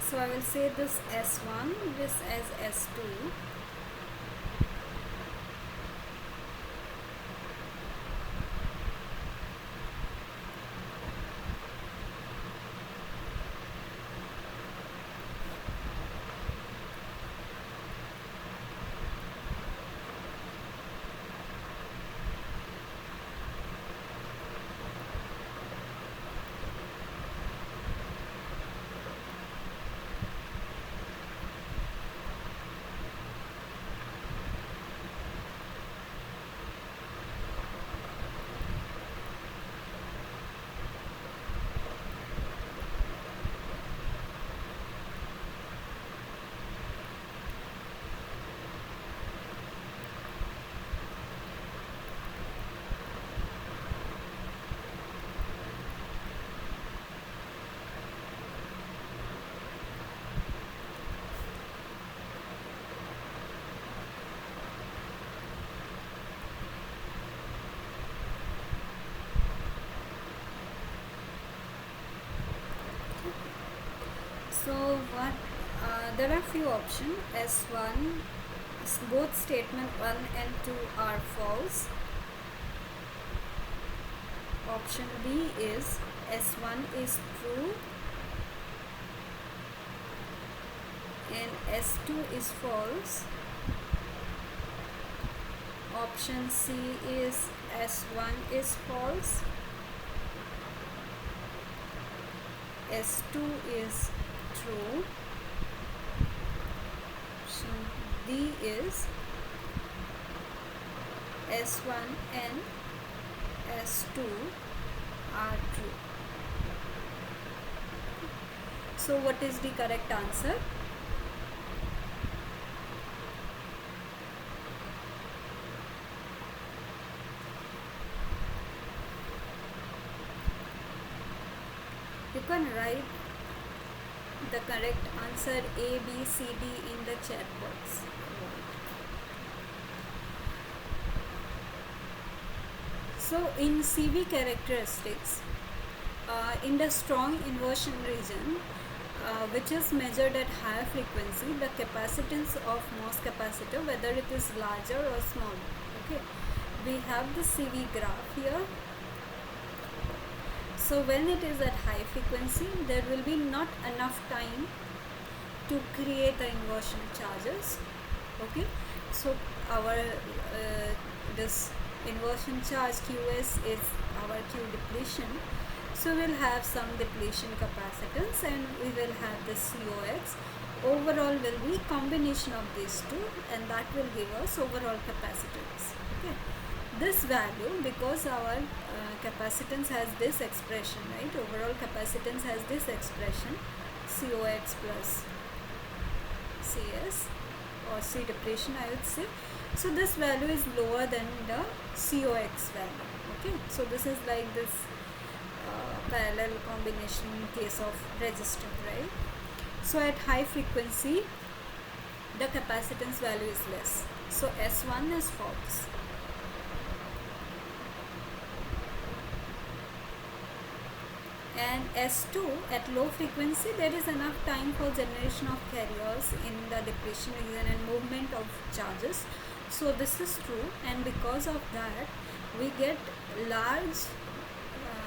A: So I will say this S1, this as S2. So what there are few options. S1, both statement 1 and 2 are false, Option B is S1 is true and S2 is false. Option C is S1 is false, S2 is true. Option D is S1 and S2 are true. So what is the correct answer? You can write the correct answer A, B, C, D in the chat box. So in CV characteristics, in the strong inversion region, which is measured at higher frequency, the capacitance of MOS capacitor, whether it is larger or smaller. Okay, we have the CV graph here. So when it is at high frequency, there will be not enough time to create the inversion charges. Okay, so our this inversion charge QS is our Q depletion. So we'll have some depletion capacitance and we will have this COX. Overall will be combination of these two, and that will give us overall capacitance. Okay, this value, because our capacitance has this expression, right? Overall capacitance has this expression, COX plus CS or C depletion, I would say. So this value is lower than the COX value. Okay, so this is like this parallel combination in case of resistor, right? So at high frequency, the capacitance value is less. So S1 is false. And S2, at low frequency, there is enough time for generation of carriers in the depletion region and movement of charges. So this is true, and because of that, we get large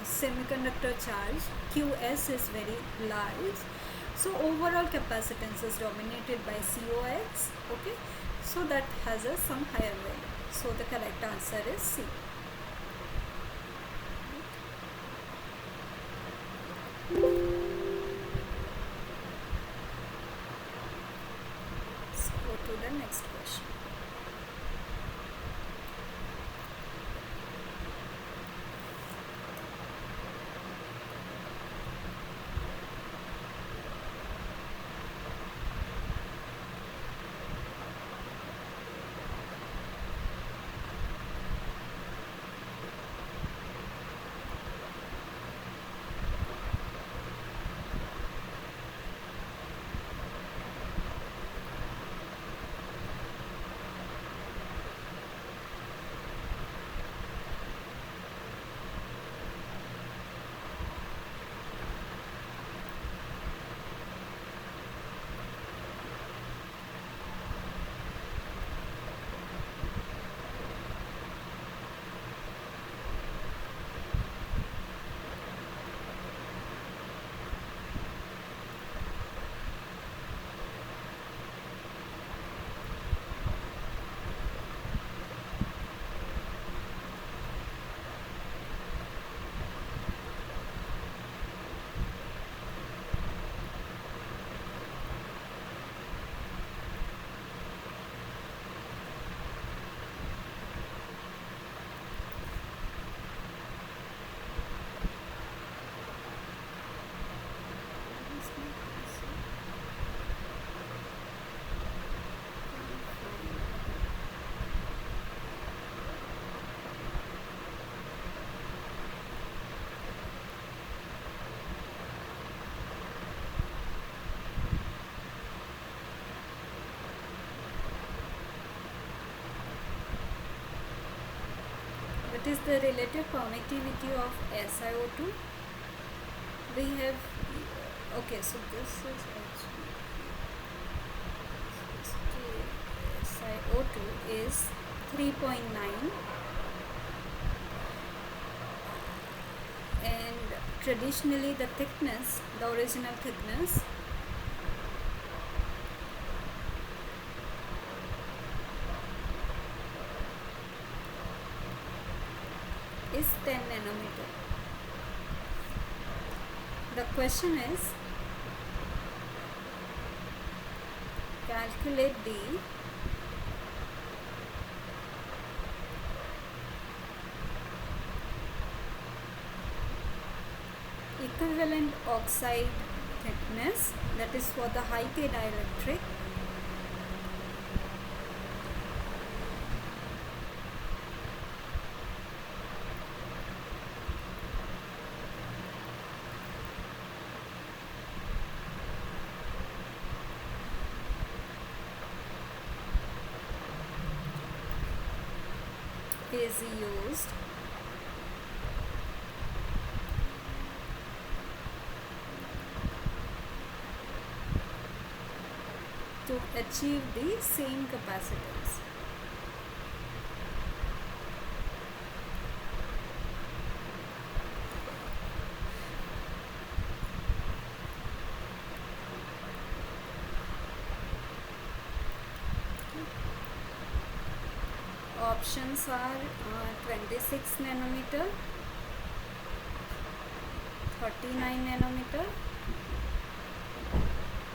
A: semiconductor charge. QS is very large. So overall capacitance is dominated by COX. Okay, so that has some higher value. So the correct answer is C. Let's go to the next question. What is the relative permittivity of SiO2? We have, okay, so this is actually SiO2 is 3.9 traditionally the thickness, the original thickness is 10 nanometer. The question is, calculate the equivalent oxide thickness, that is for the high K dielectric, is used to achieve the same capacitance. Options are 26 nanometer, 39 nanometer,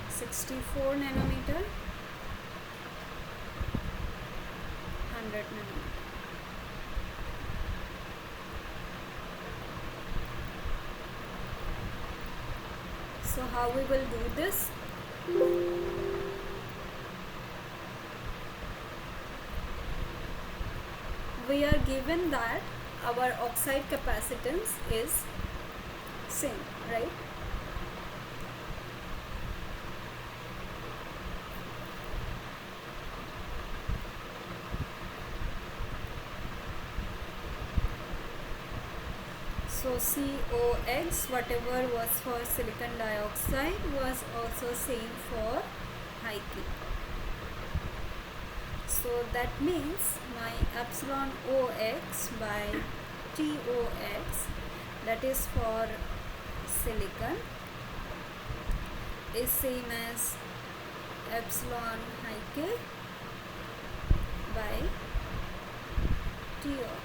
A: 64 nanometer, 100 nanometer. So how we will do this? We are given that our oxide capacitance is same, right? So COX, whatever was for silicon dioxide, was also same for high K. So that means my epsilon OX by TOX, that is for silicon, is same as epsilon high K by T of.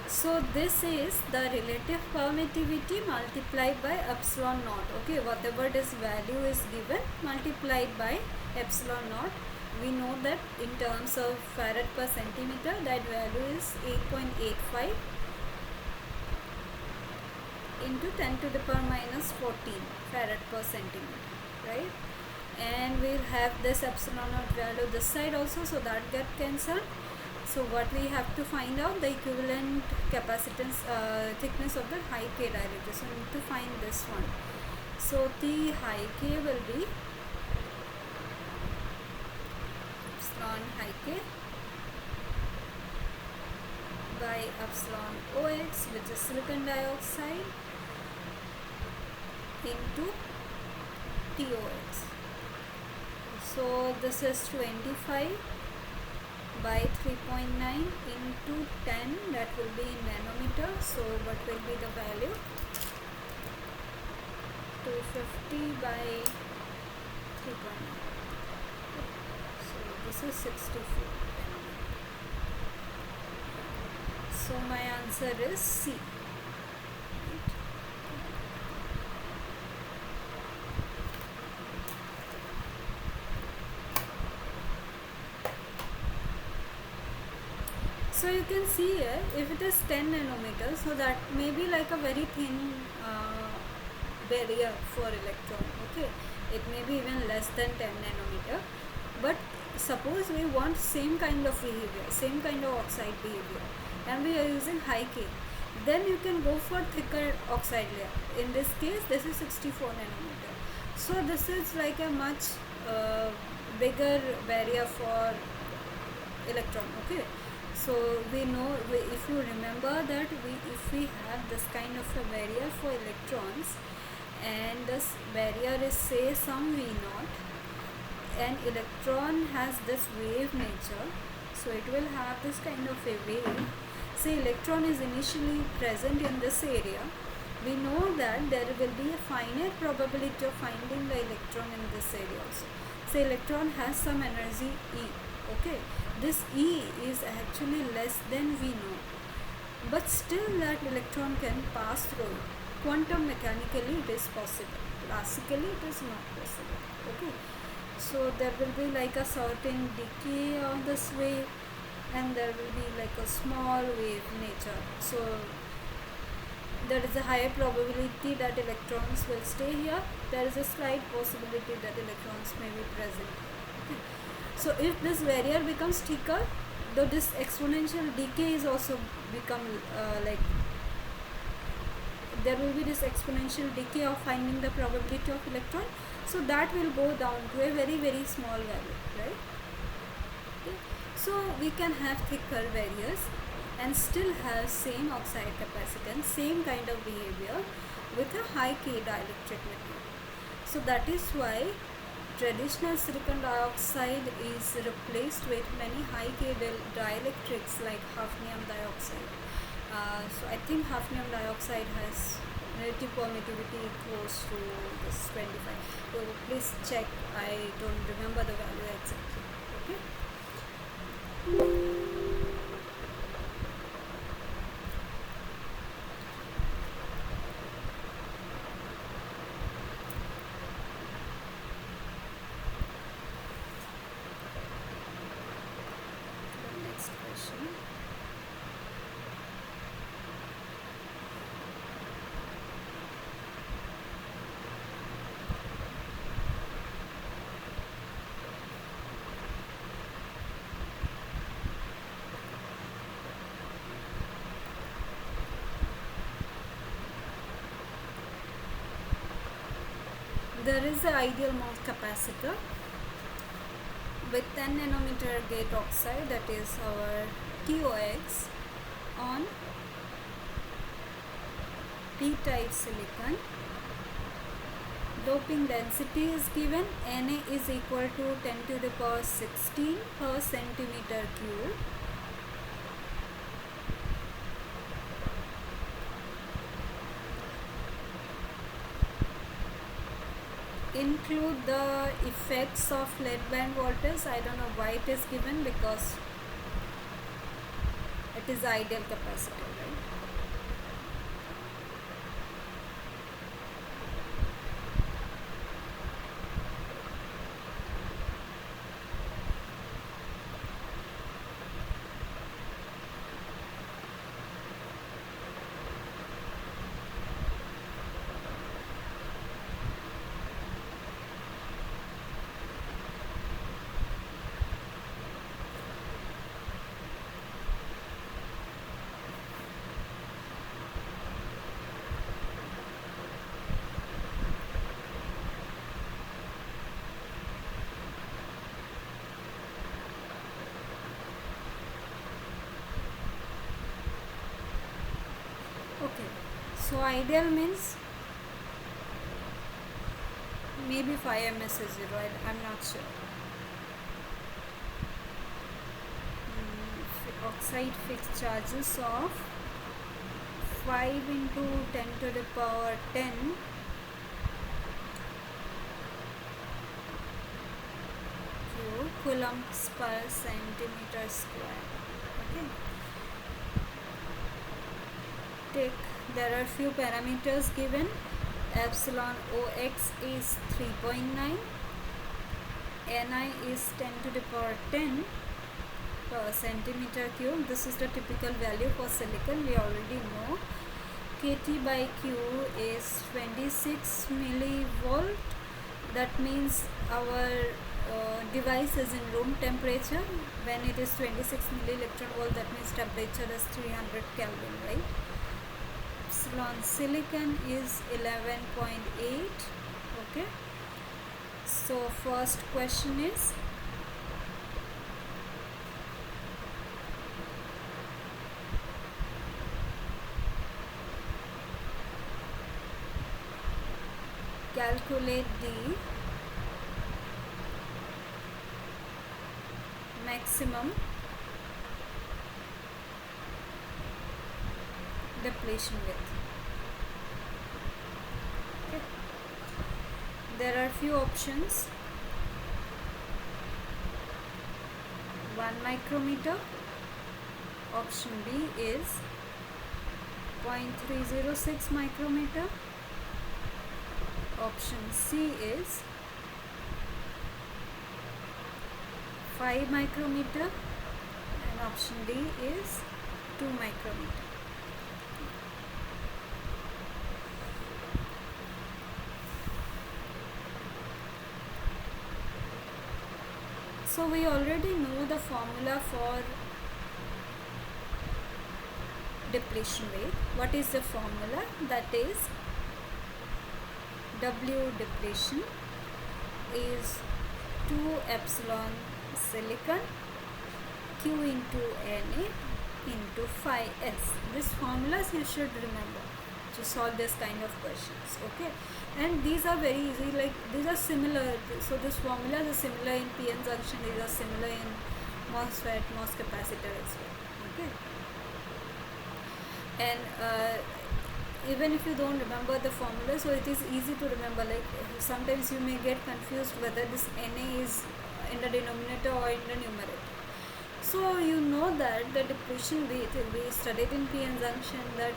A: So this is the relative permittivity multiplied by epsilon naught. Okay, whatever this value is given multiplied by epsilon naught. We know that in terms of farad per centimeter, that value is 8.85 into 10 to the power minus 14 farad per centimeter, right? And we'll have this epsilon naught value this side also, so that get cancelled. So what we have to find out, the equivalent capacitance thickness of the high K dielectric. So we need to find this one. So the high K will be epsilon high K by epsilon OX, which is silicon dioxide, into TOX. So this is 25 by 3.9 into 10, that will be in nanometer. So what will be the value? 250 by 3.9. So this is 64. So my answer is C. So you can see here, if it is 10 nanometers, so that may be like a very thin barrier for electron. Okay, it may be even less than 10 nanometer. But suppose we want same kind of behavior, same kind of oxide behavior, and we are using high K, then you can go for thicker oxide layer. In this case, this is 64 nanometer. So this is like a much bigger barrier for electron. Okay. So we know, if you remember that if we have this kind of a barrier for electrons, and this barrier is say some V naught, and electron has this wave nature, So it will have this kind of a wave. Say electron is initially present in this area. We know that there will be a finite probability of finding the electron in this area also. Say electron has some energy E. Okay, this E is actually less than we know, but still that electron can pass through. Quantum mechanically it is possible. Classically it is not possible. Okay, so there will be like a certain decay of this wave, and there will be like a small wave nature. So there is a higher probability that electrons will stay here. There is a slight possibility that electrons may be present. Okay. So if this barrier becomes thicker, though this exponential decay is also become like there will be this exponential decay of finding the probability of electron. So that will go down to a very very small value, right? Okay. So we can have thicker barriers and still have same oxide capacitance, same kind of behavior with a high K dielectric material. So that is why traditional silicon dioxide is replaced with many high K dielectrics like hafnium dioxide. So I think hafnium dioxide has relative permittivity close to this 25. So please check, I don't remember the value exactly. Okay. Next question. There is an ideal mode capacitor with 10 nanometer gate oxide, that is our TOX, on p-type silicon. Doping density is given, Na is equal to 10 to the power 16 per centimeter cube. Include the effects of lead band voltage. I don't know why it is given, because it is ideal capacitor, right? Okay, so ideal means maybe 5 ms is 0, I'm not sure. Oxide fixed charges of 5 into 10 to the power 10 coulombs per centimeter square. Okay. There are few parameters given. Epsilon OX is 3.9, Ni is 10 to the power 10 per centimeter cube. This is the typical value for silicon, we already know. KT by Q is 26 millivolt. That means our device is in room temperature. When it is 26 millielectron volt, that means temperature is 300 Kelvin, right? Epsilon silicon is 11.8. Okay, so first question is calculate the maximum depletion width. Okay. There are few options. 1 micrometer. Option B is 0.306 micrometer. Option C is 5 micrometer, and option D is 2 micrometer. So we already know the formula for depletion rate. What is the formula? That is W depletion is 2 epsilon silicon Q into Na into phi S. These formulas you should remember to solve this kind of questions. Okay, and these are very easy, like these are similar. So this formulas are similar in PN junction, these are similar in MOSFET, MOS capacitor as well. Okay, and even if you don't remember the formula, so it is easy to remember. Like sometimes you may get confused whether this Na is in the denominator or in the numerator. So you know that the depletion rate, we studied in PN junction that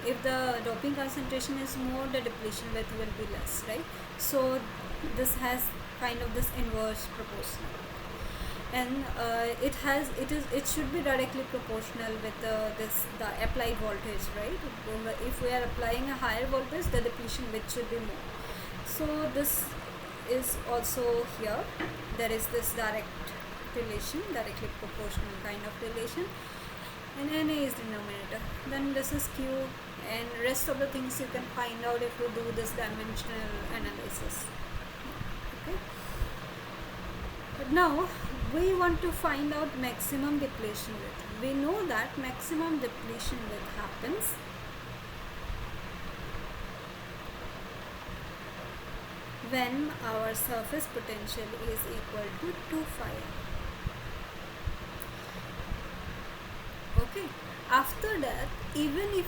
A: if the doping concentration is more, the depletion rate will be less, right? So this has kind of this inverse proportional, and it should be directly proportional with the applied voltage, right? If we are applying a higher voltage, the depletion rate should be more. So this is also here. There is this direct relation, directly proportional kind of relation, and Na is denominator. Then this is Q, and rest of the things you can find out if you do this dimensional analysis. Okay. But now we want to find out maximum depletion width. We know that maximum depletion width happens when our surface potential is equal to 2 phi. Okay, after that, even if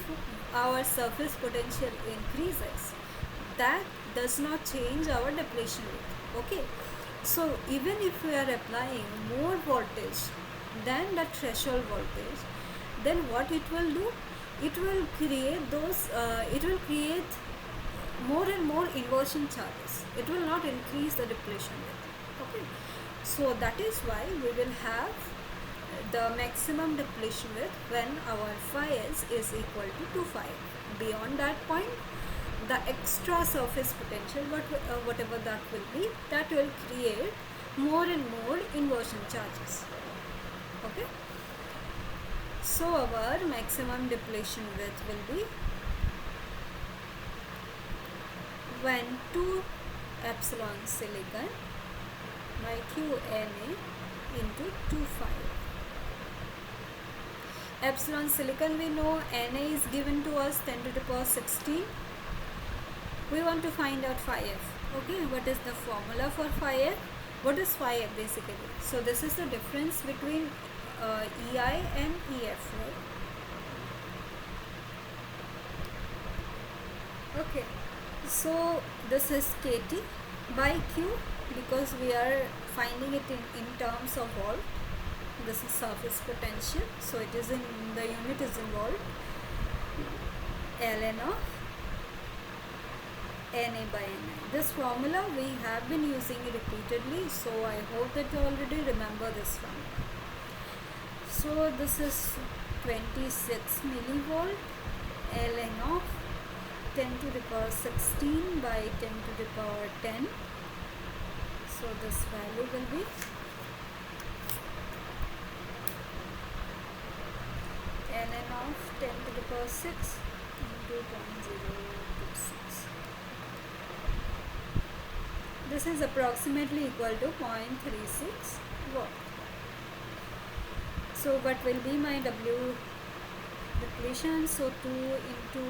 A: our surface potential increases, that does not change our depletion rate. Okay, so even if we are applying more voltage than the threshold voltage, then what it will do? It will create more and more inversion charges. It will not increase the depletion rate. Okay, so that is why we will have the maximum depletion width when our phi s is equal to 2 phi. Beyond that point, the extra surface potential, whatever that will be, that will create more and more inversion charges. Okay, so our maximum depletion width will be when 2 epsilon silicon by QNA into 2 phi. Epsilon silicon, we know Na is given to us 10 to the power 16. We want to find out phi f. Okay, what is the formula for phi f? What is phi f basically? So this is the difference between EI and EF, right? Okay, so this is KT by Q, because we are finding it in terms of volt. This is surface potential, so it is in the unit is involved. Ln of Na by Ni. This formula we have been using it repeatedly, so I hope that you already remember this formula. So this is 26 millivolt Ln of 10 to the power 16 by 10 to the power 10. So this value will be ln of 10 to the power 6 into 0.026. This is approximately equal to 0.36 watt. So what will be my W depletion? So 2 into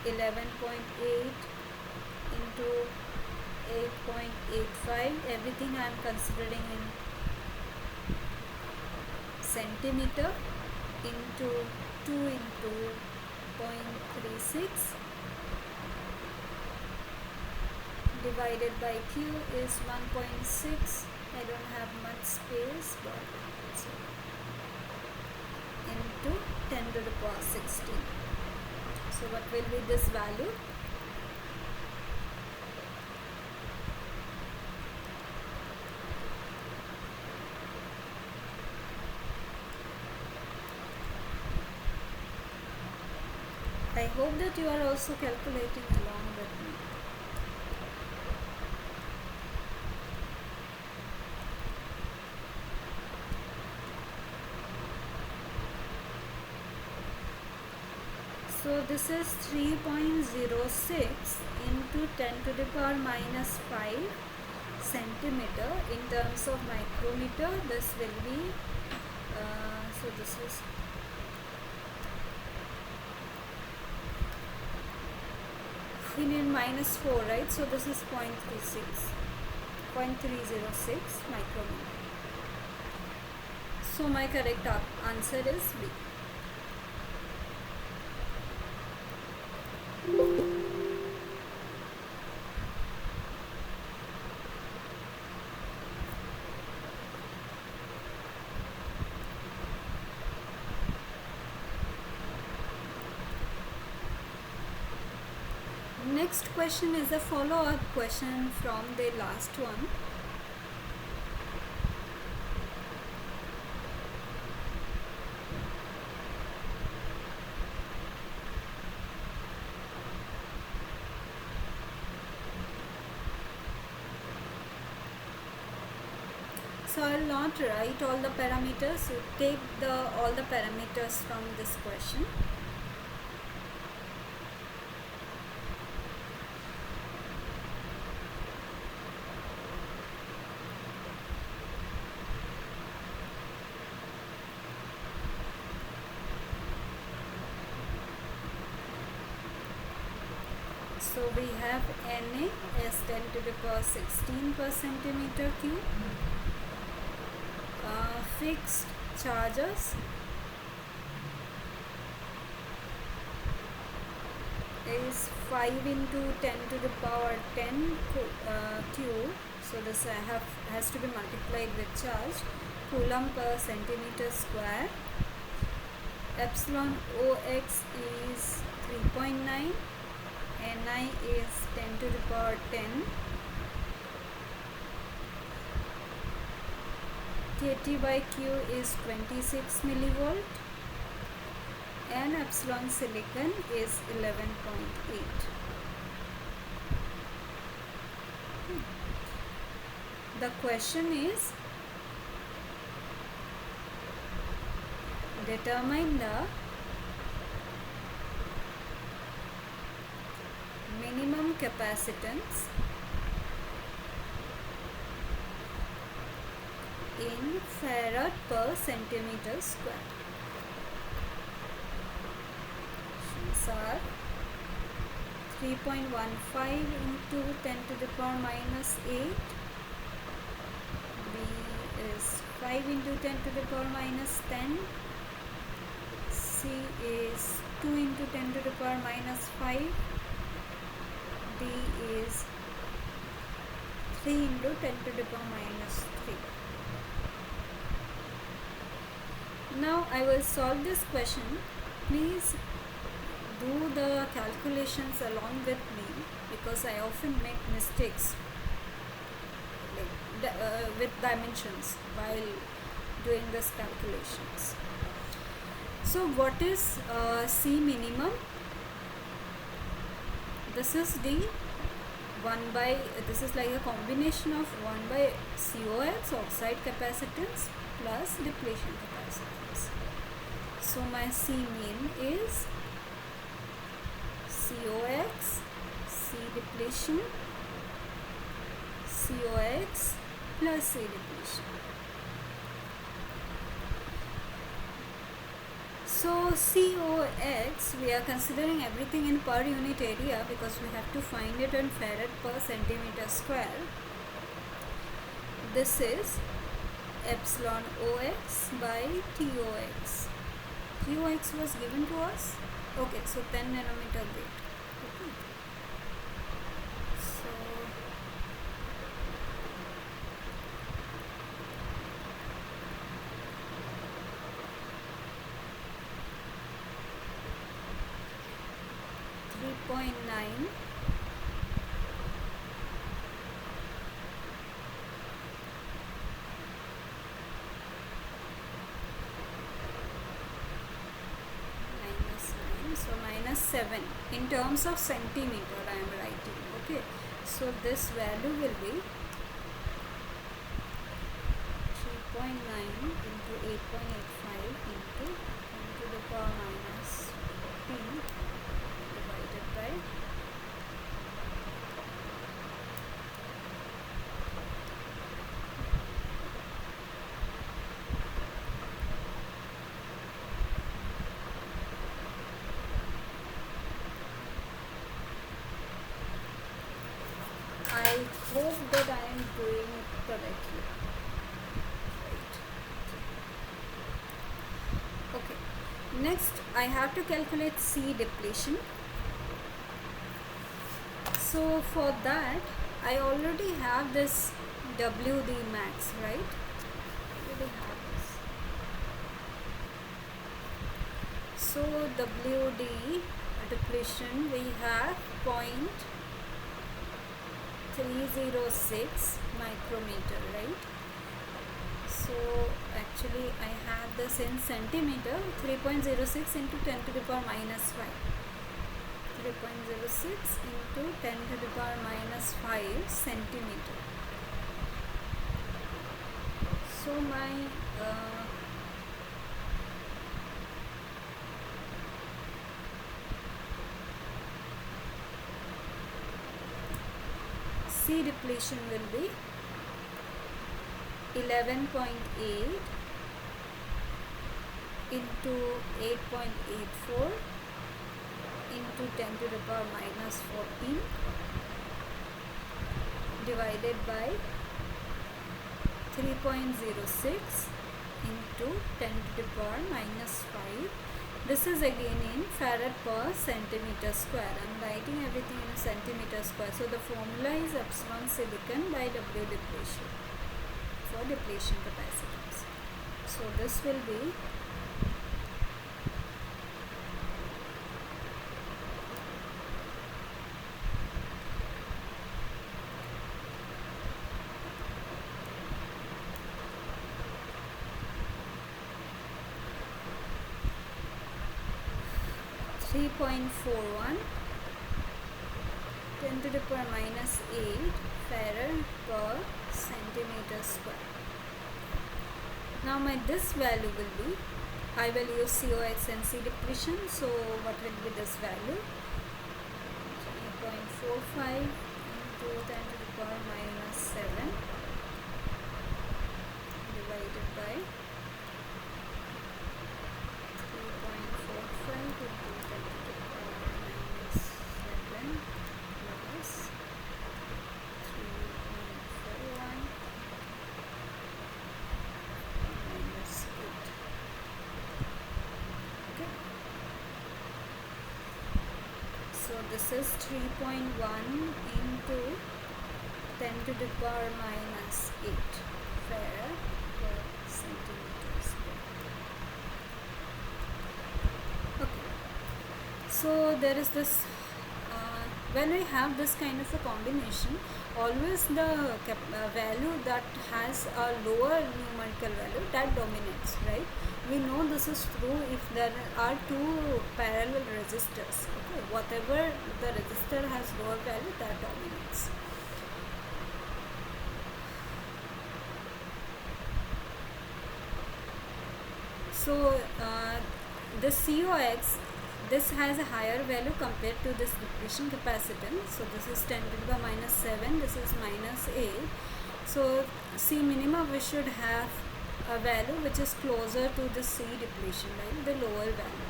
A: 11.8 into 8.85, everything I am considering in centimeter, into 2 into 1.36 divided by Q is 1.6. I don't have much space, but so into 10 to the power 16. So what will be this value? I hope that you are also calculating along with me. So this is 3.06 into 10 to the power minus 5 centimeter. In terms of micrometer, this will be, so this is we need minus 4, right? So this is 0.306 micrometer. So my correct answer is B. Next question is a follow-up question from the last one. So I will not write all the parameters. So take all the parameters from this question. So we have Na as 10 to the power 16 per centimeter cube. Fixed charges is 5 into 10 to the power 10 cube. So this has to be multiplied with charge. Coulomb per centimeter square. Epsilon OX is 3.9. Ni is 10 to the power 10. KT by Q is 26 millivolt. And epsilon silicon is 11.8. The question is, determine the minimum capacitance in farad per centimeter square. These are 3.15 into 10 to the power minus 8. B is 5 into 10 to the power minus 10. C is 2 into 10 to the power minus 5. D is 3 into 10 to the power minus 3. Now I will solve this question. Please do the calculations along with me, because I often make mistakes with dimensions while doing this calculations. So what is C minimum? This is this is like a combination of 1 by COX, oxide capacitance, plus depletion capacitance. So my C min is COX, C depletion, COX plus C depletion. So COX, we are considering everything in per unit area because we have to find it in farad per centimeter square. This is epsilon OX by TOX. TOX was given to us Okay, so 10 nanometer gate. Okay. So 3.9 minus 9, so minus 7 in terms of centimeter I am writing. Okay, so this value will be 3.9 into 8.85 into 10 to the power minus 15 divided by I hope that I am doing it correctly. Right. Okay. Next, I have to calculate C depletion. So for that, I already have this WD max, right? Already have this. So WD depletion we have 0.306 micrometer, right? So actually I have this in centimeter, 3.06 into 10 to the power minus 5. 3.06 into 10 to the power minus 5 centimeter. So my C depletion will be 11.8 into 8.84 into 10 to the power minus 14 divided by 3.06 into 10 to the power minus 5. This is again in farad per centimeter square. I am writing everything in centimeter square. So the formula is epsilon silicon by W depletion for depletion capacitance. So this will be 3.41 10 to the power minus 8 farad per centimeter square. Now my this value will be, I will use COX and C depletion, so what will be this value? 3.45 into 10 to the power minus 7 divided by 3.45 into 10 to the power minus 7 plus 3.41 minus 8. Okay. So this is 3.1 into 10 to the power minus 8 farad per centimeter square. Okay. So there is this, when I have this kind of a combination, always the value that has a lower numerical value that dominates, right? We know this is true if there are two parallel resistors. Okay, whatever the resistor has lower value, that dominates. So this COX, this has a higher value compared to this depletion capacitance. So this is 10 to the power minus 7, this is minus 8. So C minimum we should have a value which is closer to the C depletion, right? The lower value.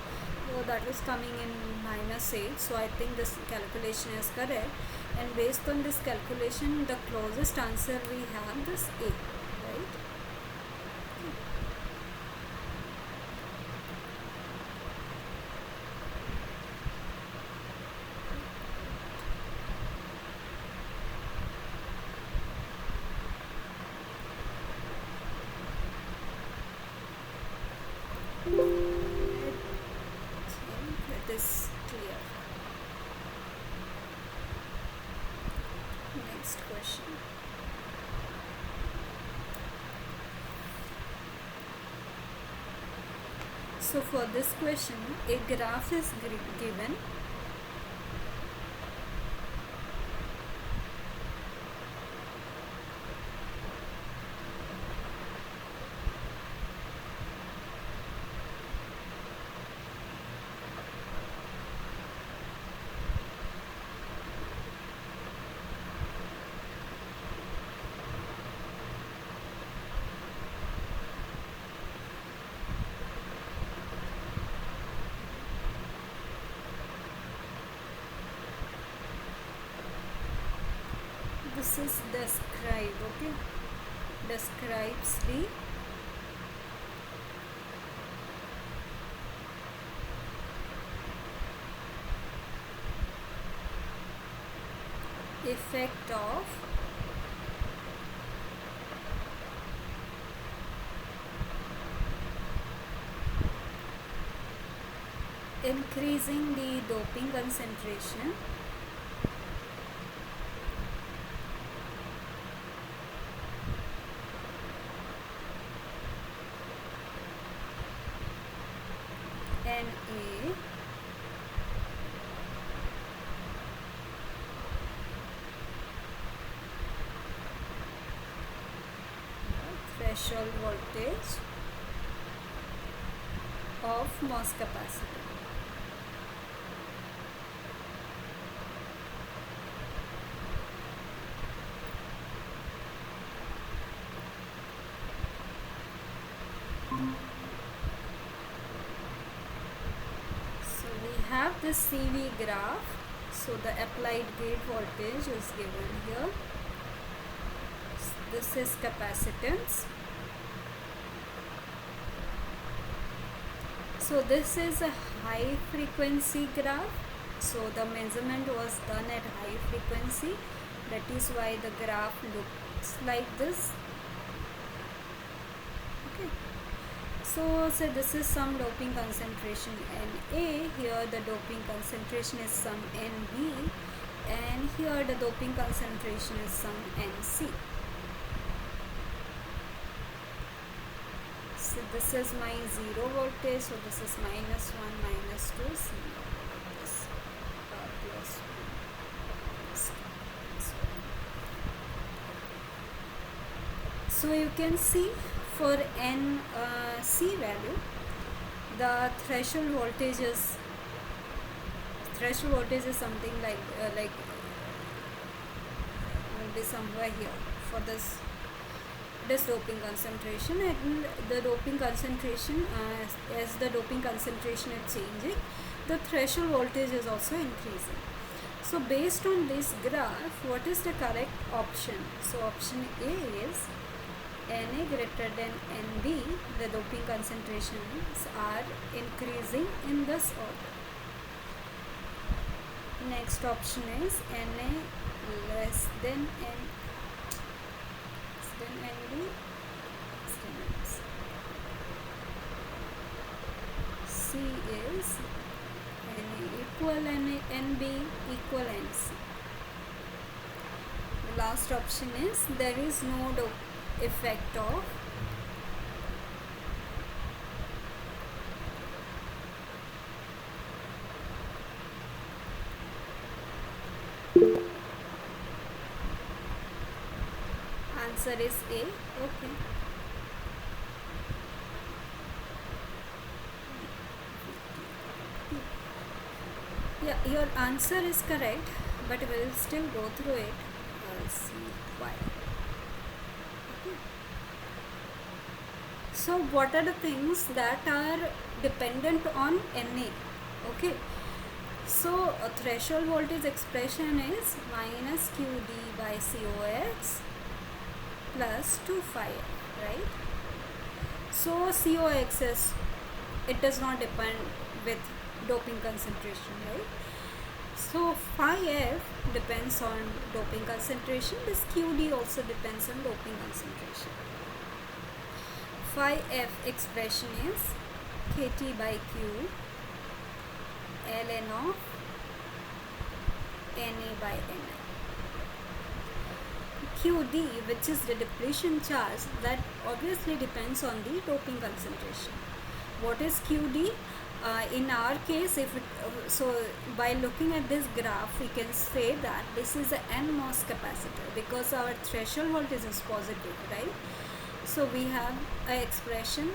A: So that is coming in minus 8. So I think this calculation is correct. And based on this calculation, the closest answer we have this A, right? is clear. Next question. So for this question, a graph is given. This is describe, okay? Describes the effect of increasing the doping concentration Na threshold voltage of MOS capacitor. So we have this CV graph. So the applied gate voltage is given here. This is capacitance. So this is a high frequency graph. So the measurement was done at high frequency. That is why the graph looks like this. Okay. So this is some doping concentration Na. Here the doping concentration is some Nb, and here the doping concentration is some Nc. So this is my 0 voltage, so this is -1, -2, this plus 1. So you can see for Nc value, the threshold voltage is something like will be somewhere here for this doping concentration, and the doping concentration as the doping concentration is changing, the threshold voltage is also increasing. So based on this graph, what is the correct option? So option A is Na greater than Nb, the doping concentrations are increasing in this order. Next option is Na less than Nb. C is Na equal Nb equal Nc. The last option is there is no effect of answer is A. Okay. Yeah, your answer is correct, but we will still go through it. See why. Okay. So what are the things that are dependent on Na? Okay. So a threshold voltage expression is minus Qd by Cox plus 2 phi f, right? So Cox is, it does not depend with doping concentration, right? So phi f depends on doping concentration. This Qd also depends on doping concentration. Phi f expression is Kt by Q N of Na by Ni. QD, which is the depletion charge, that obviously depends on the doping concentration. What is QD? In our case, if it, so by looking at this graph, we can say that this is a NMOS capacitor because our threshold voltage is positive, right? So we have an expression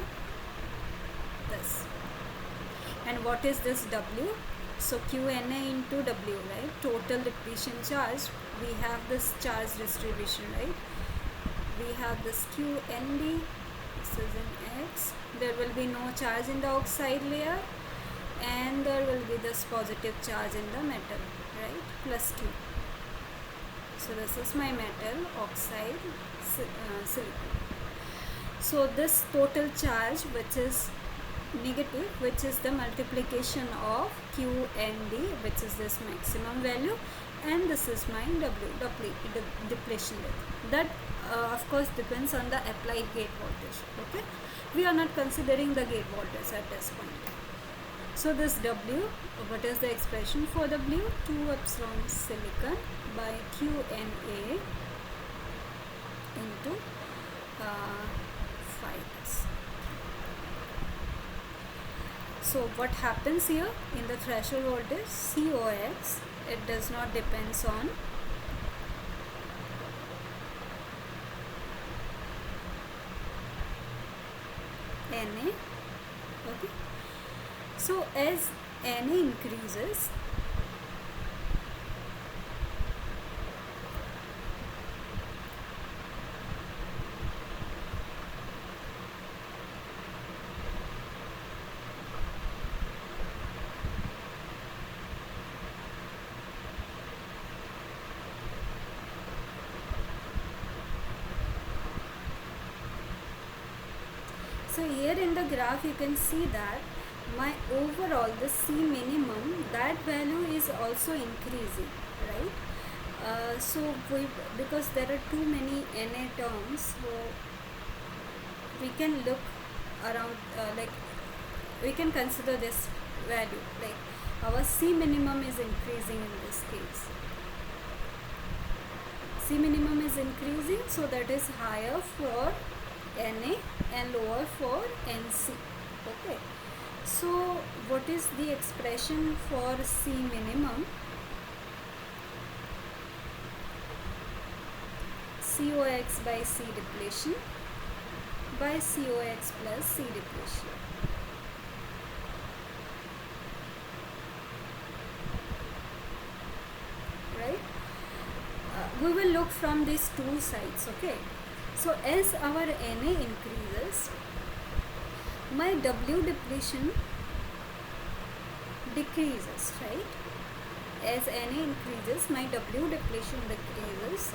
A: this. And what is this W? So QNA into W, right? Total depletion charge. We have this charge distribution, right? We have this QND. This is in X. There will be no charge in the oxide layer, and there will be this positive charge in the metal, right? Plus Q. So this is my metal, oxide, silicon. So this total charge, which is negative, which is the multiplication of QND, which is this maximum value, and this is my depletion rate. That of course depends on the applied gate voltage. Okay, we are not considering the gate voltage at this point. So this W, what is the expression for W? 2 epsilon silicon by QNA into 5s. So what happens here in the threshold voltage COX, it does not depends on Na. Okay. So as Na increases, so here in the graph you can see that my overall the C minimum, that value is also increasing, right? So because there are too many Na terms, so we can look around, like we can consider this value, like our C minimum is increasing in this case. C minimum is increasing, so that is higher for Na and lower for Nc. Okay, so what is the expression for C minimum? COX by C depletion by COX plus C depletion. Right? We will look from these two sides. Okay, so as our Na increases, my W depletion decreases, right? As Na increases, my W depletion decreases,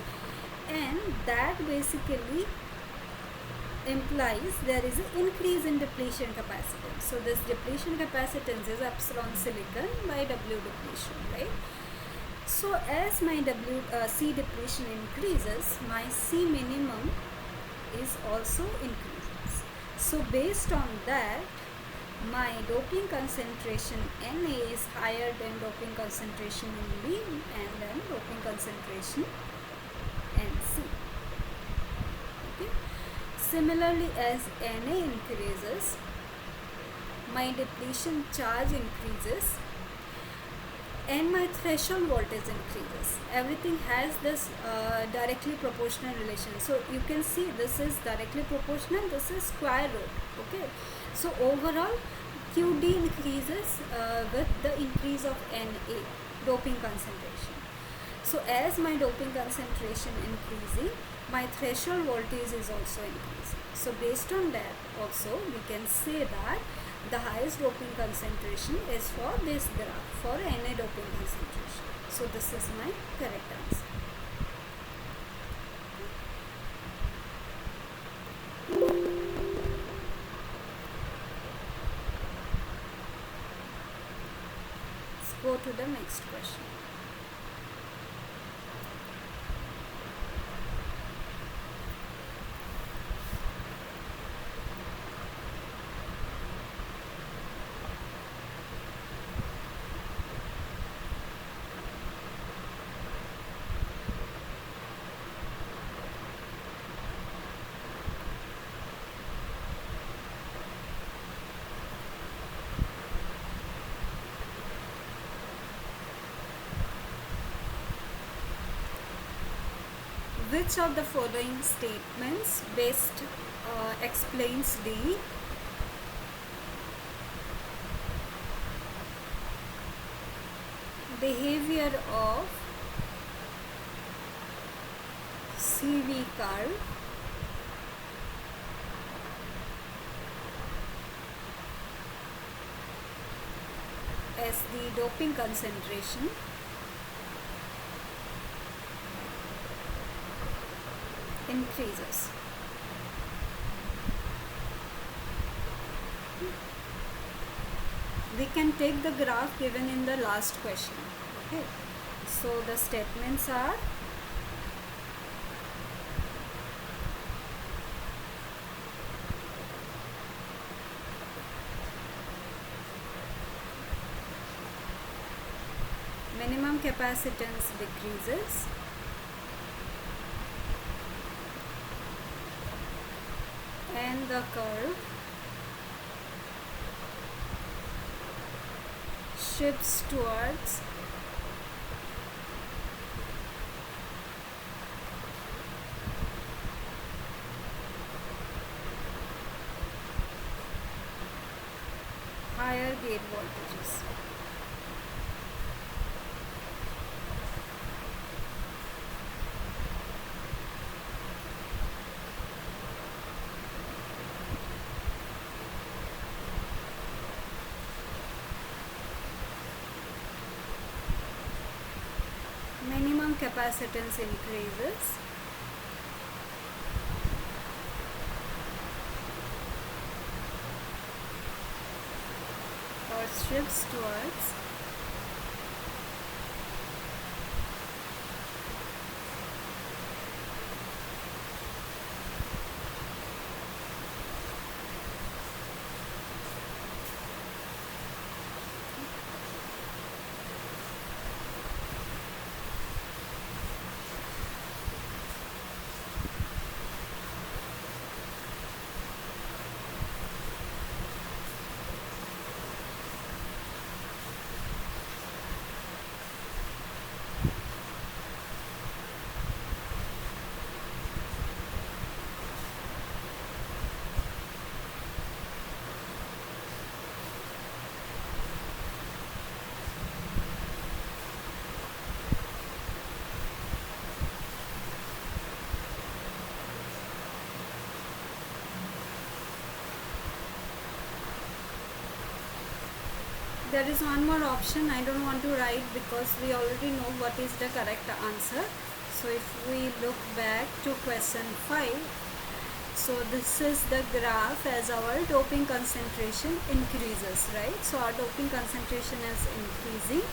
A: and that basically implies there is an increase in depletion capacitance. So this depletion capacitance is epsilon silicon by W depletion, right? So as my C depletion increases, my C minimum is also increases. So based on that, my doping concentration Na is higher than doping concentration in B and then doping concentration Nc. Okay. Similarly, as Na increases, my depletion charge increases and my threshold voltage increases. Everything has this directly proportional relation. So you can see this is directly proportional, this is square root. Okay, so overall QD increases with the increase of Na, doping concentration. So as my doping concentration increasing, my threshold voltage is also increasing. So based on that also we can say that the highest doping concentration is for this graph, for Na doping concentration. So this is my correct answer. Let's go to the next question. which of the following statements best explains the behavior of CV curve as the doping concentration increases? We can take the graph given in the last question. Okay, so the statements are minimum capacitance decreases, and the curve shifts towards higher gate voltages. Minimum capacitance increases, or shifts towards there is one more option. I don't want to write because we already know what is the correct answer. So if we look back to question 5, so this is the graph as our doping concentration increases, right? So our doping concentration is increasing.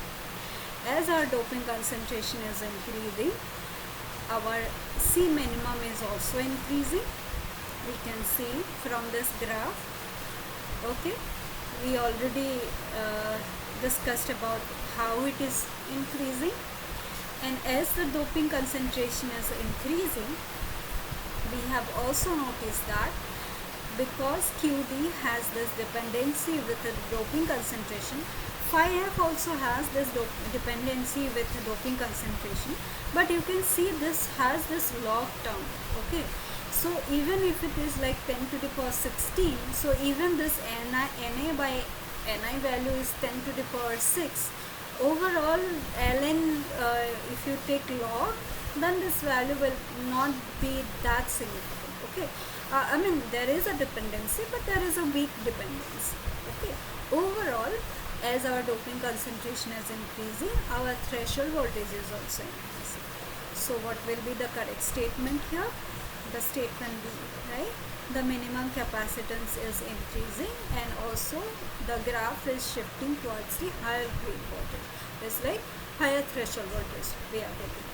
A: As our doping concentration is increasing, our C minimum is also increasing. We can see from this graph. Okay, we already discussed about how it is increasing, and as the doping concentration is increasing, we have also noticed that because QD has this dependency with the doping concentration, phi f also has this dependency with the doping concentration, but you can see this has this log term. Okay, so even if it is like 10 to the power 16, so even this Na by Ni value is 10 to the power 6. Overall ln, if you take log, then this value will not be that significant. Okay, I mean there is a dependency, but there is a weak dependency. Okay, overall, as our doping concentration is increasing, our threshold voltage is also increasing. So what will be the correct statement here? The statement B, right? The minimum capacitance is increasing, and also the graph is shifting towards the higher gate voltage. It's like higher threshold voltage we are getting.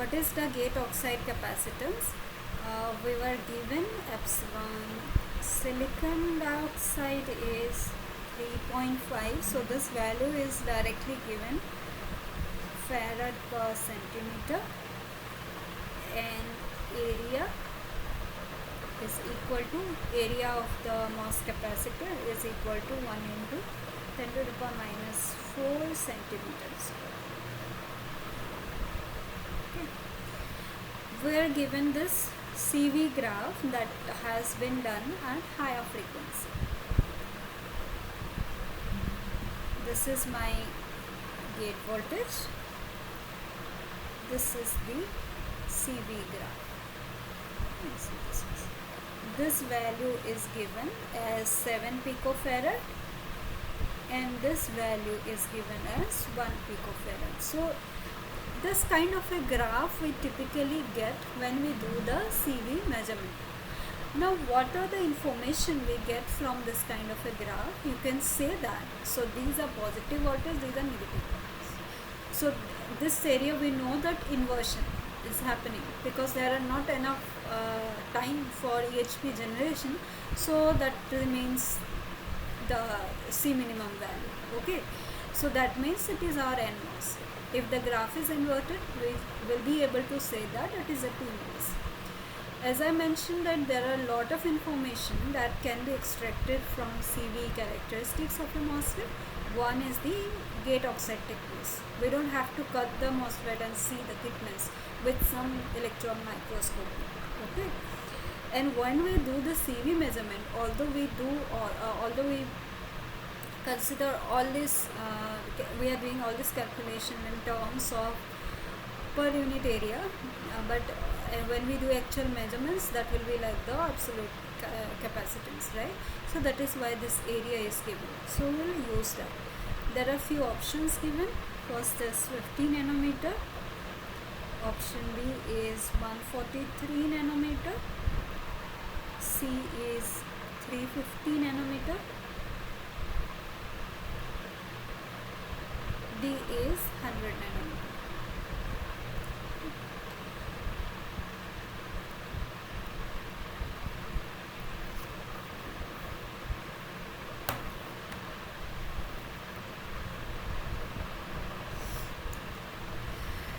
A: what is the gate oxide capacitance? We were given epsilon silicon dioxide is 3.5, so this value is directly given, farad per centimeter, and area is equal to, area of the MOS capacitor is equal to 1 into 10 to the power minus 4 centimeters. Okay. We are given this CV graph that has been done at higher frequency. This is my gate voltage. This is the CV graph. This value is given as 7 picofarad and this value is given as 1 picofarad. So this kind of a graph we typically get when we do the CV measurement. Now what are the information we get from this kind of a graph? You can say that, so these are positive voltage, these are negative voltage. So this area we know that inversion is happening because there are not enough time for EHP generation, so that remains the C minimum value. Okay, so that means it is our NMOS. If the graph is inverted, we will be able to say that it is a PMOS. As I mentioned that there are a lot of information that can be extracted from CV characteristics of a MOSFET. One is the gate oxide thickness. We don't have to cut the MOSFET and see the thickness with some electron microscope. Okay, and when we do the CV measurement, although we consider all this, we are doing all this calculation in terms of per unit area, but when we do actual measurements, that will be like the absolute capacitance, right? So that is why this area is given. So we will use that. There are few options given. First is 50 nanometer. Option B is 143 nanometer. C is 350 nanometer. D is 100 nanometer.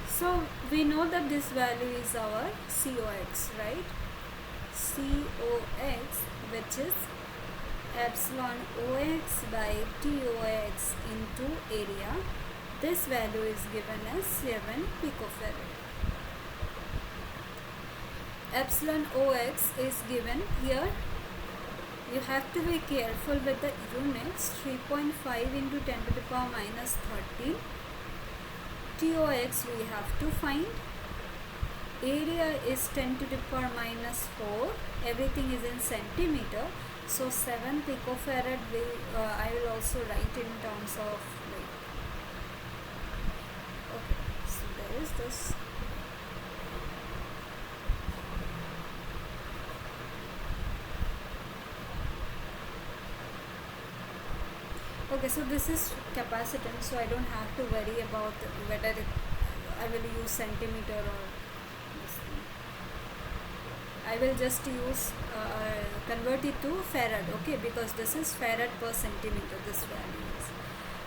A: So we know that this value is our COX, right? COX, which is epsilon OX by TOX into area. This value is given as 7 picofarad. Epsilon OX is given here. You have to be careful with the units. 3.5 into 10 to the power minus 13. TOX we have to find. Area is 10 to the power minus 4. Everything is in centimeter. So 7 picofarad I will also write in terms of weight. Okay, so there is this. Okay, so this is capacitance, so I don't have to worry about whether I will use centimeter or this thing. I will just use convert it to farad, okay, because this is farad per centimeter, this value is.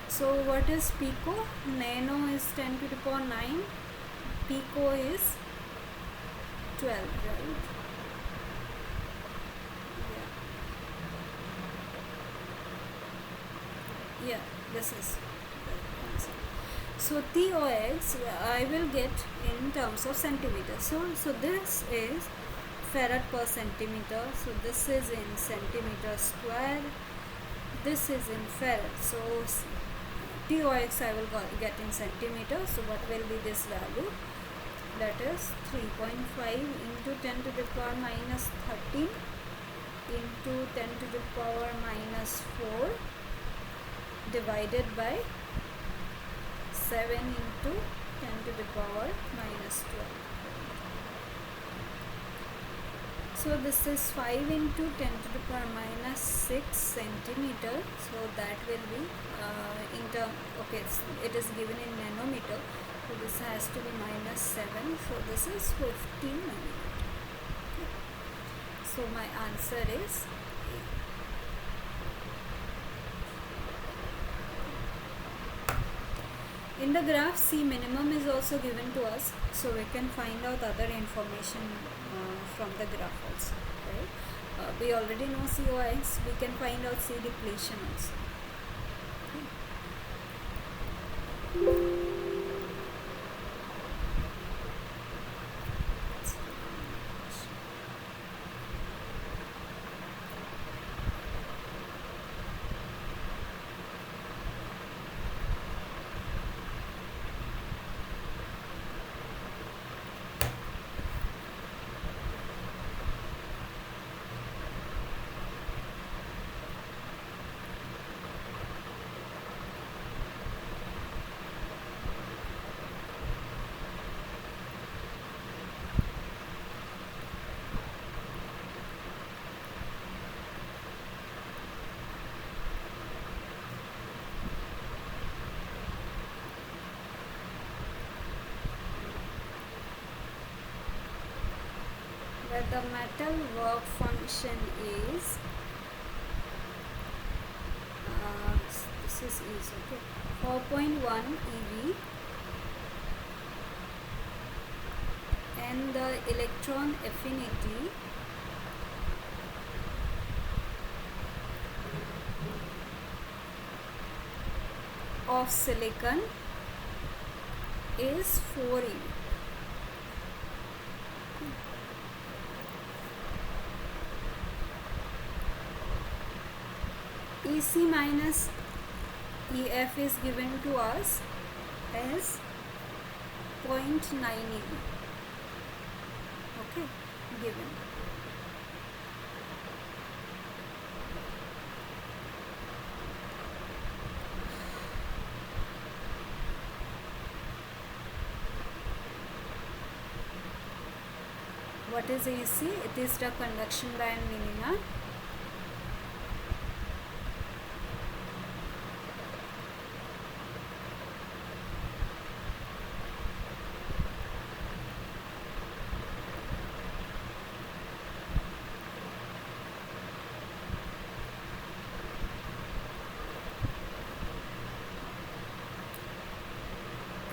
A: So what is pico? Nano is 10 to the power 9, pico is 12, right? Yeah, this is the answer. So TOX I will get in terms of centimeters. So this is farad per centimeter. So this is in centimeter square. This is in farad. So TOX I will get in centimeter. So what will be this value? That is 3.5 into 10 to the power minus 13 into 10 to the power minus 4 divided by 7 into 10 to the power minus 12. So this is 5 into 10 to the power minus 6 centimeter. So that will be in term, okay, it is given in nanometer. So this has to be minus 7. So this is 15 nanometer. Okay. So my answer is A. In the graph, C minimum is also given to us, so we can find out other information from the graph also, right? We already know COX, we can find out C depletion also. Okay. Where the metal work function is this is easy, okay, 4.1 eV, and the electron affinity of silicon is 4 eV. EC minus EF is given to us as 0.9 eV. Okay, given. What is EC? It is the conduction band minima.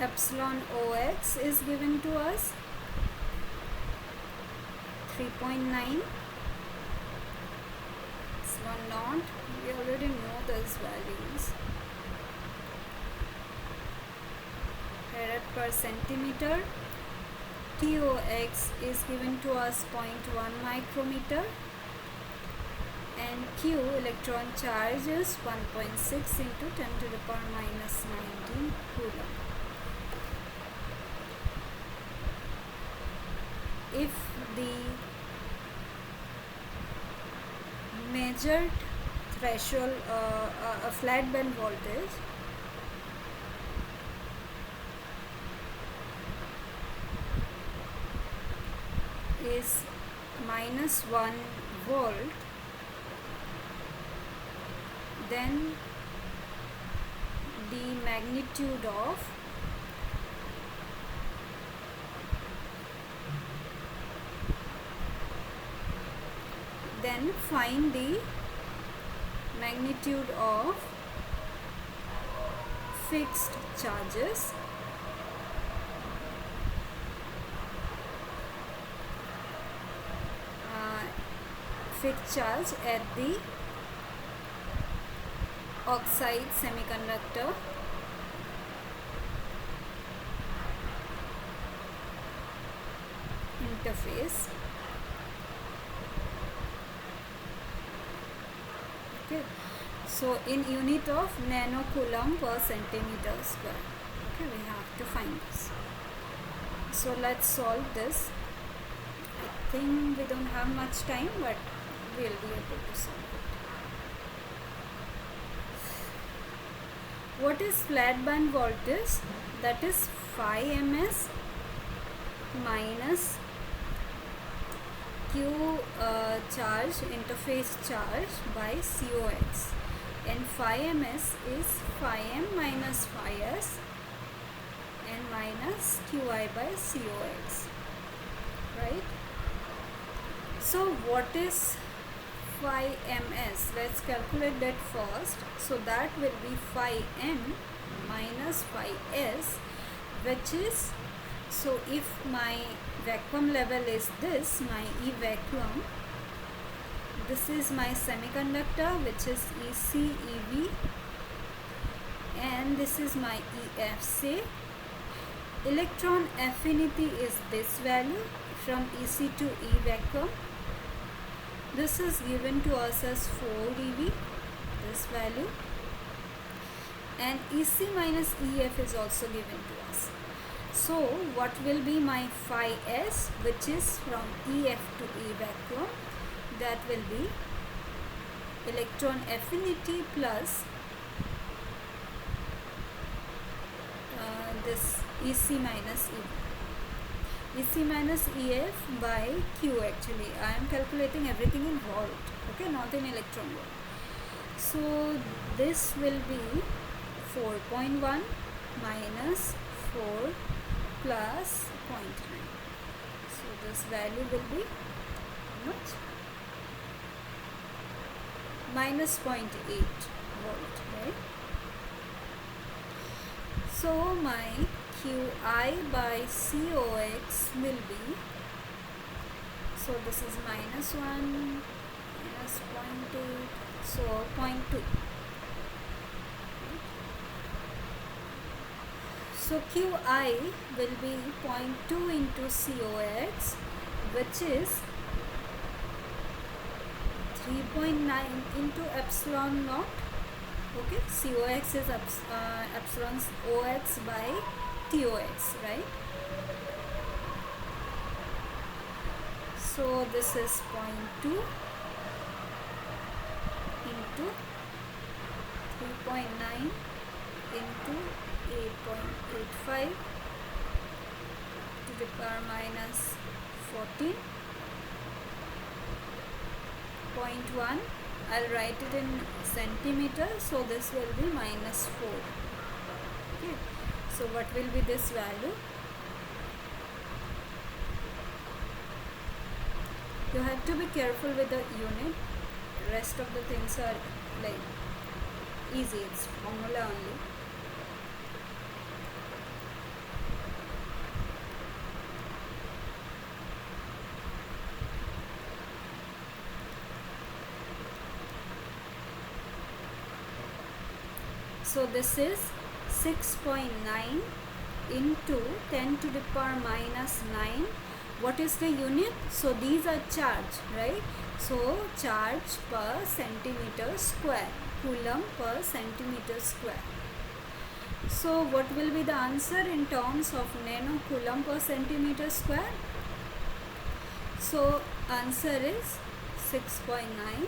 A: Epsilon OX is given to us 3.9. Epsilon naught, we already know those values. Farad per centimeter. TOX is given to us 0.1 micrometer, and Q, electron charge, is 1.6 into 10 to the power minus 19 coulomb. If the measured threshold, a flat band voltage is minus 1 volt, then the magnitude of then find the magnitude of fixed charges fixed charge at the oxide semiconductor interface. Okay, so in unit of nanocoulomb per centimeter square. Okay, we have to find this. So let's solve this. I think we don't have much time, but we'll be able to solve it. What is flat band voltage? That is 5 ms minus Q charge, interface charge by COX, and phi ms is phi m minus phi s and minus Qi by COX, right? So what is phi ms? Let's calculate that first. So that will be phi m minus phi s, which is, so if my vacuum level is this, my E vacuum, this is my semiconductor, which is EC, EV, and this is my EF. Say electron affinity is this value from EC to E vacuum. This is given to us as 4 eV, this value, and EC minus EF is also given to us. So what will be my phi s, which is from EF to E vacuum? That will be electron affinity plus this EC minus EV. EC minus EF by Q. Actually I am calculating everything in volt, okay, not in electron volt. So this will be 4.1 minus 4 plus 0.9. So this value will be how much? Minus 0.8 volt, right? So my Qi by COX will be, so this is minus 1 minus 0.8, so 0.2. So Qi will be 0.2 into COX, which is 3.9 into epsilon naught. Okay, COX is epsilon OX by TOX, right? So this is 0.2 into 3.9 into 8.85 to the power minus 14. 0.1, I'll write it in centimeter, so this will be minus 4. Okay, so what will be this value? You have to be careful with the unit. Rest of the things are like easy, it's formula only. So this is 6.9 into 10 to the power minus 9. What is the unit? So these are charge, right? So charge per centimeter square, coulomb per centimeter square. So what will be the answer in terms of nano coulomb per centimeter square? So answer is 6.9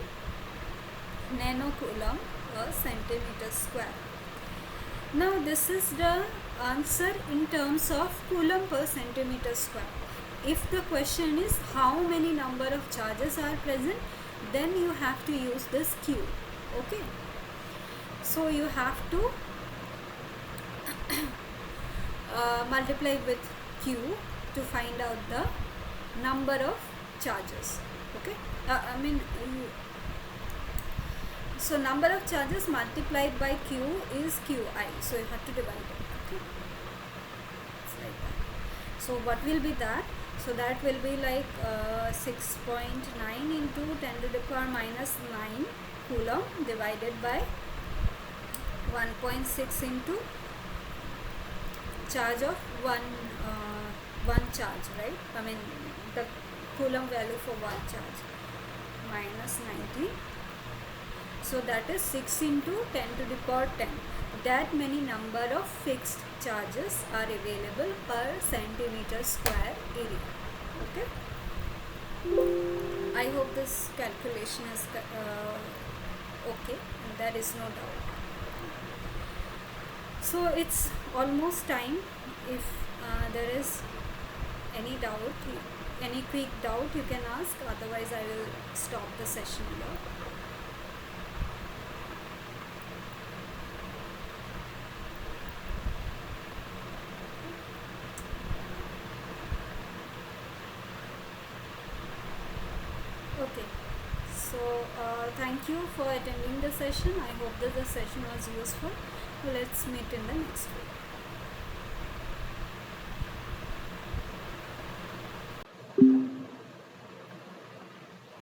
A: nano coulomb per centimeter square. Now this is the answer in terms of coulomb per centimeter square. If the question is how many number of charges are present, then you have to use this Q. Okay, so you have to multiply with Q to find out the number of charges. Okay, so number of charges multiplied by Q is Qi, so you have to divide it. Okay, it's like that. So what will be that? So that will be like 6.9 into 10 to the power minus 9 coulomb divided by 1.6 into charge of one charge, right? I mean the coulomb value for one charge minus 19. So that is 6 into 10 to the power 10. That many number of fixed charges are available per centimeter square area. Okay. I hope this calculation is okay, and there is no doubt. So it's almost time. If there is any doubt, any quick doubt you can ask, otherwise I will stop the session here. Okay, so thank you for attending the session. I hope that the session was useful. Let's meet in the next week.